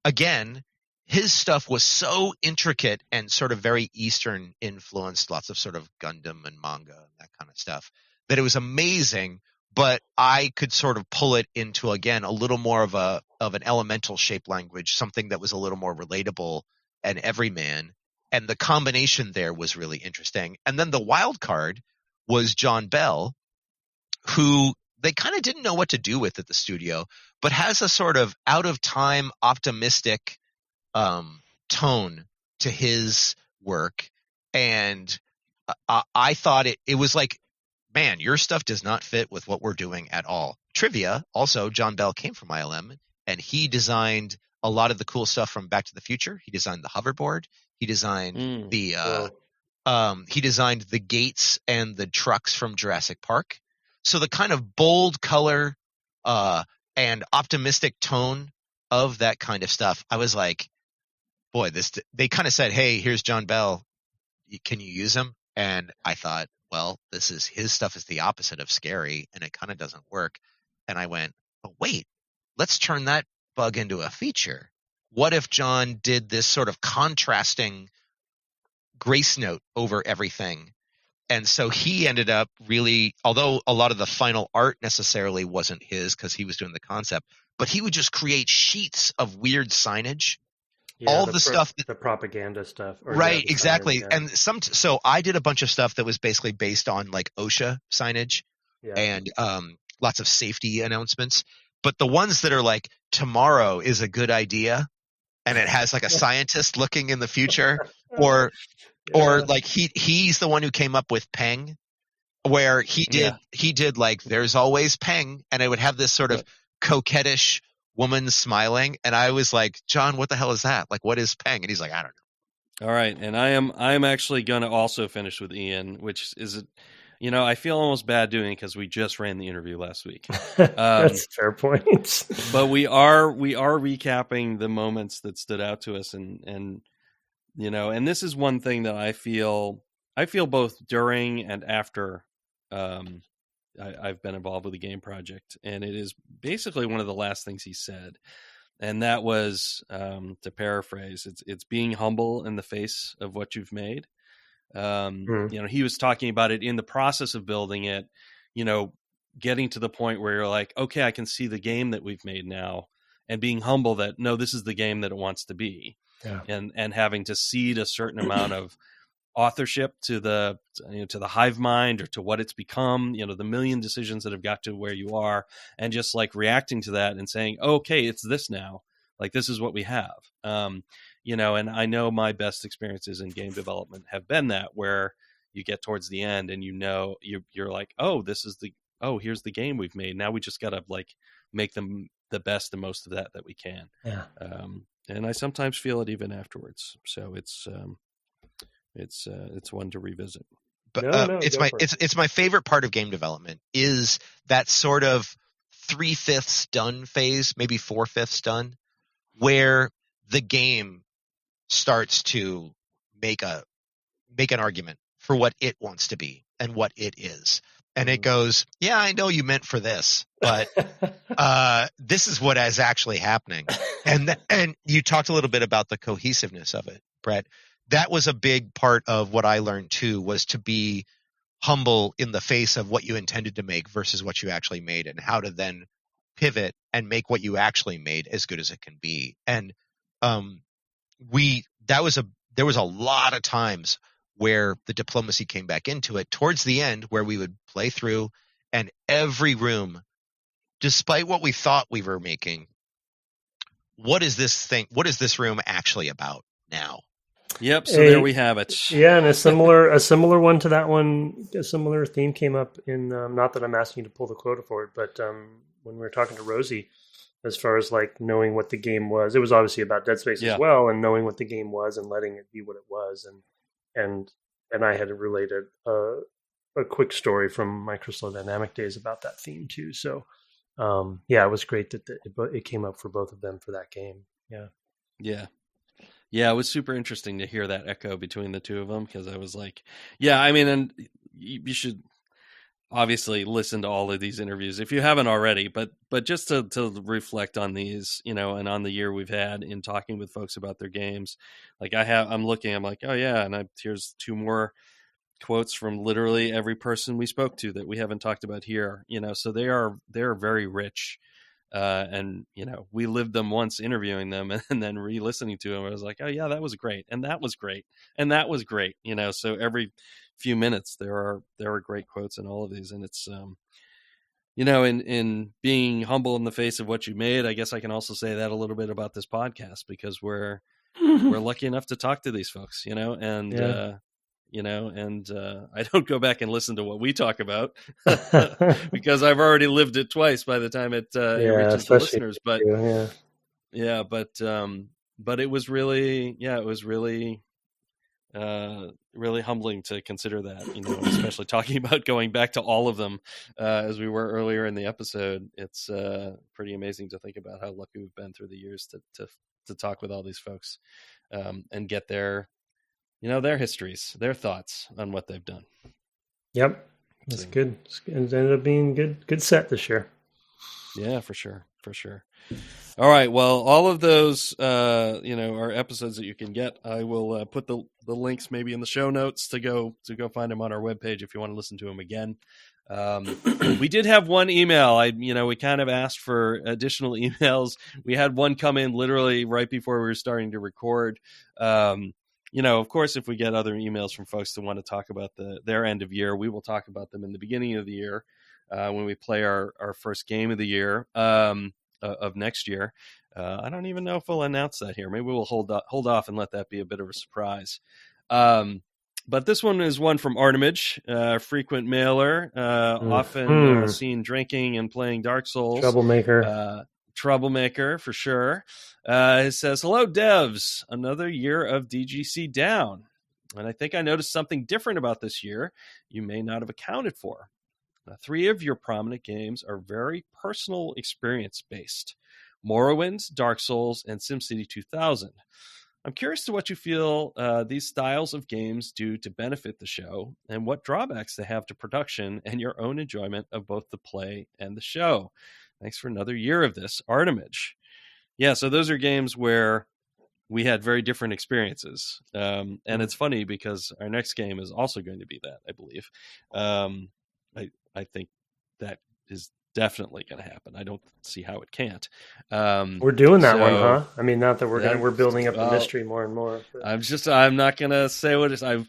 again, his stuff was so intricate and sort of very Eastern influenced, lots of sort of Gundam and manga and that kind of stuff, that it was amazing. But I could sort of pull it into, again, a little more of an elemental shape language, something that was a little more relatable and everyman. And the combination there was really interesting. And then the wild card was John Bell, who they kind of didn't know what to do with at the studio, but has a sort of out of time, optimistic tone to his work. And I thought it was like, man, your stuff does not fit with what we're doing at all. Trivia, also, John Bell came from ILM, and he designed a lot of the cool stuff from Back to the Future. He designed the hoverboard. He designed he designed the gates and the trucks from Jurassic Park. So the kind of bold color and optimistic tone of that kind of stuff, I was like, boy, they kind of said, hey, here's John Bell. Can you use him? And I thought, well, his stuff is the opposite of scary, and it kind of doesn't work. And I went, but wait, let's turn that bug into a feature. What if John did this sort of contrasting grace note over everything? And so he ended up really, although a lot of the final art necessarily wasn't his because he was doing the concept, but he would just create sheets of weird signage.
Yeah,
all the stuff,
the propaganda stuff,
right? Exactly. And so I did a bunch of stuff that was basically based on like OSHA signage and lots of safety announcements. But the ones that are like tomorrow is a good idea, and it has like a scientist looking in the future, or like he's the one who came up with Peng, where he did like there's always Peng, and it would have this sort of coquettish woman smiling, and I was like, John, what the hell is that? Like, what is Peng? And he's like, I don't know.
All right, and I'm actually going to also finish with Ian, which is, I feel almost bad doing it because we just ran the interview last week.
That's a fair point.
But we are recapping the moments that stood out to us, and And this is one thing that I feel both during and after I've been involved with the game project, and it is basically one of the last things he said. And that was, to paraphrase, it's being humble in the face of what you've made. He was talking about it in the process of building it, getting to the point where you're like, okay, I can see the game that we've made now, and being humble that, no, this is the game that it wants to be. Yeah. And having to cede a certain amount of authorship to the hive mind or to what it's become, the million decisions that have got to where you are, and just like reacting to that and saying, oh, okay, it's this now, like this is what we have. And I know my best experiences in game development have been that, where you get towards the end and you're like, here's the game we've made. Now we just got to like make them the best and most of that we can.
Yeah.
And I sometimes feel it even afterwards. So it's one to revisit.
But it's my favorite part of game development is that sort of 3/5 done phase, maybe 4/5 done, where the game starts to make an argument for what it wants to be and what it is. And it goes, yeah, I know you meant for this, but this is what is actually happening. And you talked a little bit about the cohesiveness of it, Brett. That was a big part of what I learned too, was to be humble in the face of what you intended to make versus what you actually made, and how to then pivot and make what you actually made as good as it can be. And there was a lot of times where the diplomacy came back into it towards the end, where we would play through, and every room, despite what we thought we were making, what is this room actually about now?
Yep. So there we have it.
Yeah, and a similar one to that one, a similar theme came up in. Not that I'm asking you to pull the quota for it, but when we were talking to Rosie, as far as like knowing what the game was, it was obviously about Dead Space as well, and knowing what the game was and letting it be what it was, and I had related a quick story from my Crystal Dynamic days about that theme too. So it was great that it came up for both of them for that game. Yeah.
Yeah. Yeah, it was super interesting to hear that echo between the two of them, because I was like, yeah, I mean, and you should obviously listen to all of these interviews if you haven't already, but just to reflect on these, and on the year we've had in talking with folks about their games. Like I'm like, oh yeah, and here's two more quotes from literally every person we spoke to that we haven't talked about here, so they're very rich. And we lived them once interviewing them, and then re-listening to them, I was like, oh yeah, that was great, and that was great, and that was great. So every few minutes there are great quotes in all of these, and it's in being humble in the face of what you made. I guess I can also say that a little bit about this podcast, because we're lucky enough to talk to these folks, and I don't go back and listen to what we talk about because I've already lived it twice by the time it reaches the listeners. But but it was really, really humbling to consider that, especially talking about going back to all of them as we were earlier in the episode. It's pretty amazing to think about how lucky we've been through the years to talk with all these folks and get their histories, their thoughts on what they've done.
Yep. That's good. It ended up being good set this year.
Yeah, for sure. All right. Well, all of those, are episodes that you can get. I will put the links maybe in the show notes to go find them on our webpage if you want to listen to them again. We did have one email. We kind of asked for additional emails. We had one come in literally right before we were starting to record. Of course, if we get other emails from folks that want to talk about their end of year, we will talk about them in the beginning of the year when we play our first game of the year of next year. I don't even know if we'll announce that here. Maybe we'll hold off and let that be a bit of a surprise. But this one is one from Artemage, frequent mailer, often seen drinking and playing Dark Souls. Troublemaker for sure. It says, hello devs, another year of DGC down, and I think I noticed something different about this year you may not have accounted for. 3 of your prominent games are very personal experience based: Morrowind, Dark Souls, and SimCity 2000. I'm curious to what you feel these styles of games do to benefit the show, and what drawbacks they have to production and your own enjoyment of both the play and the show. Thanks for another year of this, Artemage. Yeah, so those are games where we had very different experiences. And it's funny because our next game is also going to be that, I believe. I think that is definitely going to happen. I don't see how it can't.
We're doing that one, huh? I mean, not that we're building up the mystery more and more. But.
I'm not going to say what it is.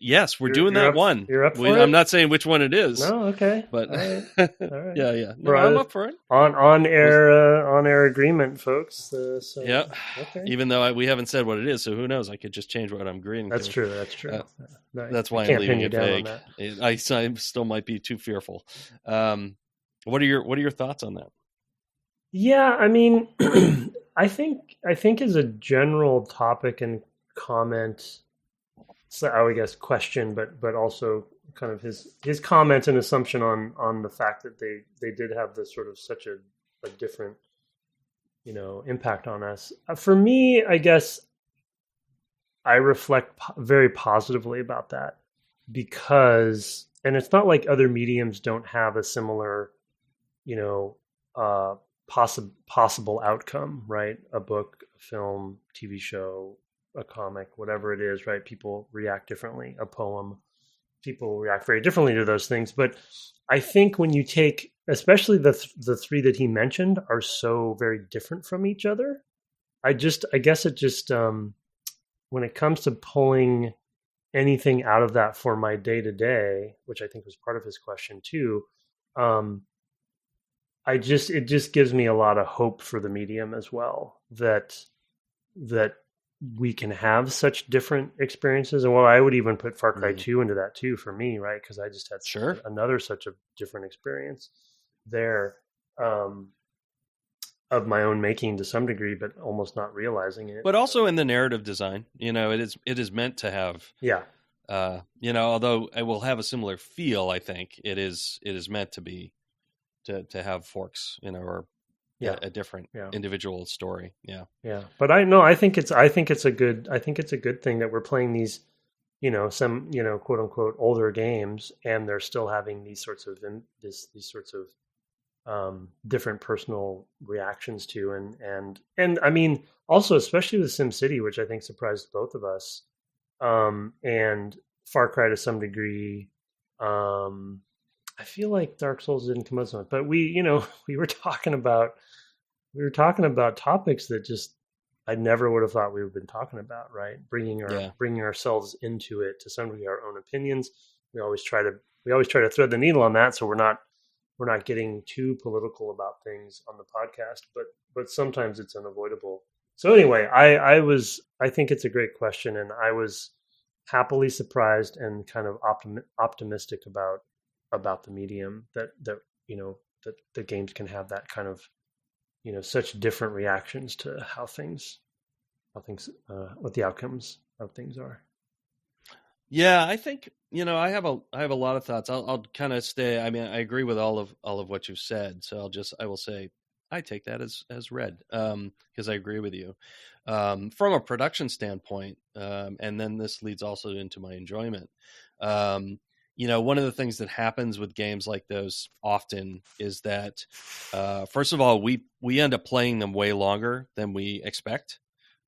Yes, we're doing that one.
You're up for it?
I'm not saying which one it is.
No, okay.
But
all right.
Yeah. No, I'm up for it.
On air agreement, folks. So,
yeah.
Okay.
Even though we haven't said what it is, so who knows? I could just change what I'm agreeing
That's
to.
True. That's true.
That's why I'm leaving it vague. I still might be too fearful. What are your thoughts on that?
Yeah, I mean, I think as a general topic and comment, so I would guess question, but also kind of his comment and assumption on the fact that they did have this sort of such a different, impact on us. For me, I guess I reflect very positively about that because, and it's not like other mediums don't have a similar, possible outcome, right? A book, a film, TV show, a comic, whatever it is, right? People react differently. A poem, people react very differently to those things. But I think when you take, especially the three that he mentioned are so very different from each other. I guess it just, when it comes to pulling anything out of that for my day to day, which I think was part of his question too, it just gives me a lot of hope for the medium as well, that we can have such different experiences. And I would even put Far Cry 2 into that too for me, right? Because I just had another such a different experience there, of my own making to some degree, but almost not realizing it.
But also in the narrative design, it is meant to have, although it will have a similar feel, I think it is meant to be, to have forks, or a different individual story. Yeah.
But I think it's a good thing that we're playing these, some, quote unquote older games, and they're still having these sorts of different personal reactions to, and I mean, also, especially with SimCity, which I think surprised both of us, and Far Cry to some degree. I feel like Dark Souls didn't come out so much, but we were talking about topics that just I never would have thought we would have been talking about, right? Bringing ourselves into it to some degree, our own opinions. We always try to thread the needle on that, so we're not getting too political about things on the podcast, but sometimes it's unavoidable. So anyway, I think it's a great question, and I was happily surprised and kind of optimistic about the medium that the games can have that kind of, such different reactions to how things what the outcomes of things are.
Yeah, I think, I have a lot of thoughts. I'll kind of stay. I mean, I agree with all of what you've said. So I will say I take that as read, because I agree with you. From a production standpoint, and then this leads also into my enjoyment. One of the things that happens with games like those often is that, first of all, we end up playing them way longer than we expect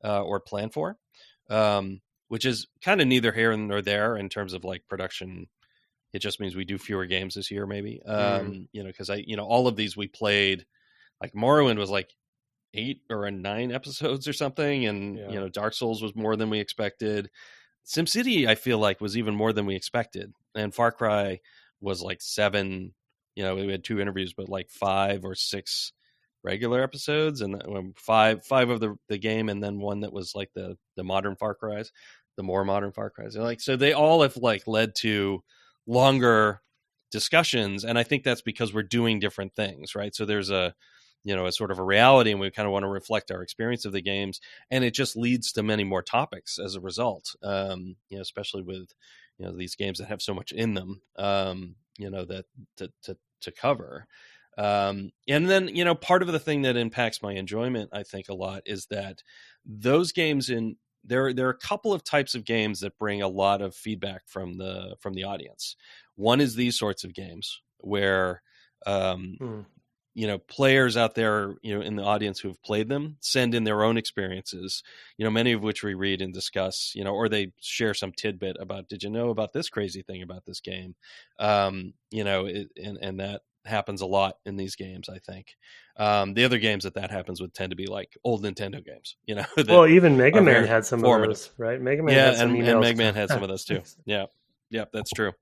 or plan for, which is kind of neither here nor there in terms of like production. It just means we do fewer games this year, maybe. Because all of these we played, like Morrowind was like 8 or 9 episodes or something, and Dark Souls was more than we expected. SimCity, I feel like, was even more than we expected. And Far Cry was like 7, we had 2 interviews, but like 5 or 6 regular episodes, and 5 of the game, and then one that was like the modern Far Cries, the more modern Far Cries. And so they all have like led to longer discussions. And I think that's because we're doing different things, right? So there's a sort of a reality, and we kind of want to reflect our experience of the games, and it just leads to many more topics as a result. Especially with these games that have so much in them, that to cover. And then part of the thing that impacts my enjoyment, I think, a lot is that those games there are a couple of types of games that bring a lot of feedback from the audience. One is these sorts of games where players out there, in the audience who have played them send in their own experiences, many of which we read and discuss, or they share some tidbit about, did you know about this crazy thing about this game? And that happens a lot in these games, I think. The other games that happens would tend to be like old Nintendo games,
well, even Mega Man had some of those, right? Mega Man had some emails.
And Mega Man had some of those too. Yeah, that's true.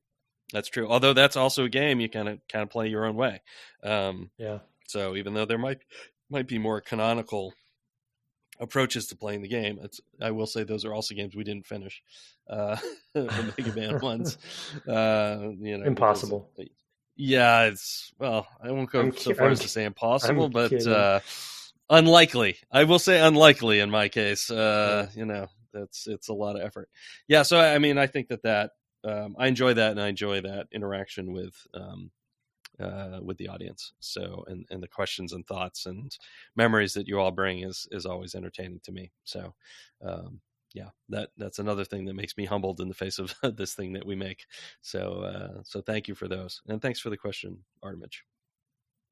That's true. Although that's also a game you kind of play your own way. So even though there might be more canonical approaches to playing the game, I will say those are also games we didn't finish. The Mega Man ones,
impossible.
Yeah, I won't go so far as to say impossible, but unlikely. I will say unlikely in my case. It's a lot of effort. Yeah, so I mean, I think that I enjoy that, and I enjoy that interaction with the audience. So, and the questions and thoughts and memories that you all bring is always entertaining to me. So, that's another thing that makes me humbled in the face of this thing that we make. So thank you for those, and thanks for the question, Artemich.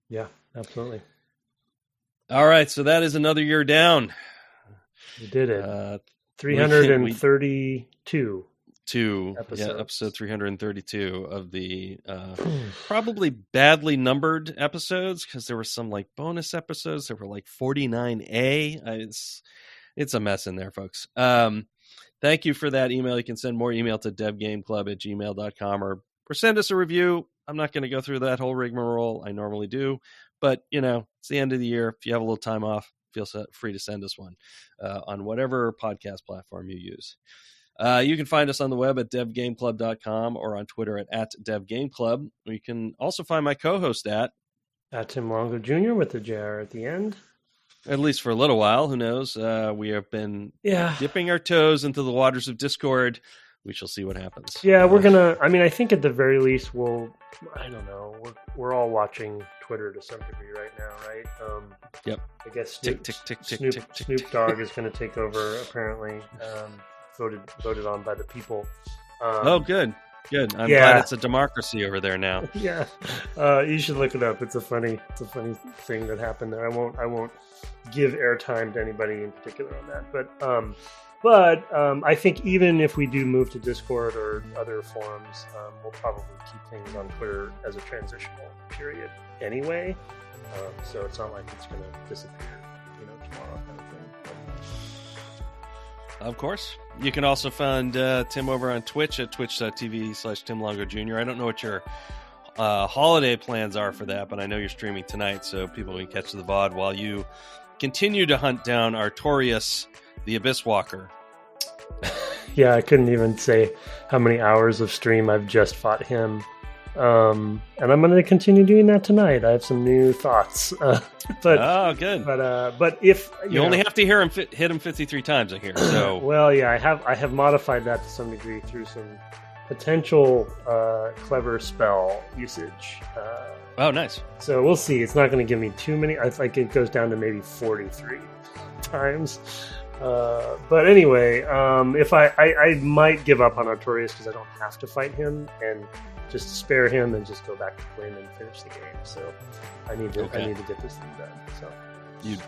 Yeah, absolutely.
All right, so that is another year down.
We did it. 332.
Episode 332 of the probably badly numbered episodes, because there were some like bonus episodes that were like 49A. It's a mess in there, folks. Thank you for that email. You can send more email to devgameclub@gmail.com or send us a review. I'm not going to go through that whole rigmarole. I normally do, but it's the end of the year. If you have a little time off, feel free to send us one on whatever podcast platform you use. You can find us on the web at devgameclub.com or on Twitter at devgameclub. You can also find my co-host at
Tim Longo Jr. with the JR at the end.
At least for a little while. Who knows? We have been dipping our toes into the waters of Discord. We shall see what happens.
Yeah, we're going to... I mean, I think at the very least I don't know. We're all watching Twitter to some degree right now, right?
Yep.
I guess
Snoop
Dogg is going to take over, apparently. Voted on by the people.
Good. I'm glad it's a democracy over there now.
Yeah, you should look it up. It's a funny thing that happened there. I won't give airtime to anybody in particular on that. But I think even if we do move to Discord or other forums, we'll probably keep things on Twitter as a transitional period anyway. So it's not like it's going to disappear, tomorrow kind of thing.
Of course. You can also find Tim over on Twitch at twitch.tv/Tim Longo Jr. I don't know what your holiday plans are for that, but I know you're streaming tonight, so people can catch the VOD while you continue to hunt down Artorias, the Abyss Walker.
Yeah, I couldn't even say how many hours of stream I've just fought him. And I'm going to continue doing that tonight. I have some new thoughts.
Good.
But if
you only have to hear him hit him 53 times, I hear. So
well, yeah, I have modified that to some degree through some potential clever spell usage.
Nice.
So we'll see. It's not going to give me too many. I think it goes down to maybe 43 times. But anyway, if I might give up on Artorias because I don't have to fight him and just spare him and just go back to Quinn and finish the game. So I need to get this thing done. So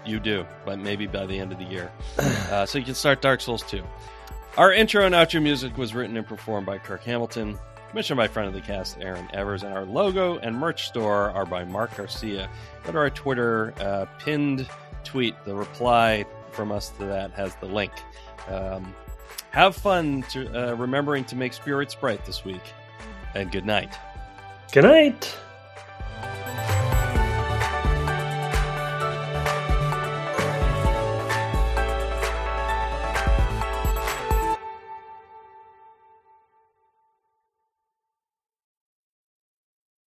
you do, but maybe by the end of the year. So you can start Dark Souls 2. Our intro and outro music was written and performed by Kirk Hamilton, commissioned by friend of the cast Aaron Evers, and our logo and merch store are by Mark Garcia. Go to our Twitter pinned tweet. The reply from us to that has the link. Have fun remembering to make spirits bright this week. And good night.
Good night.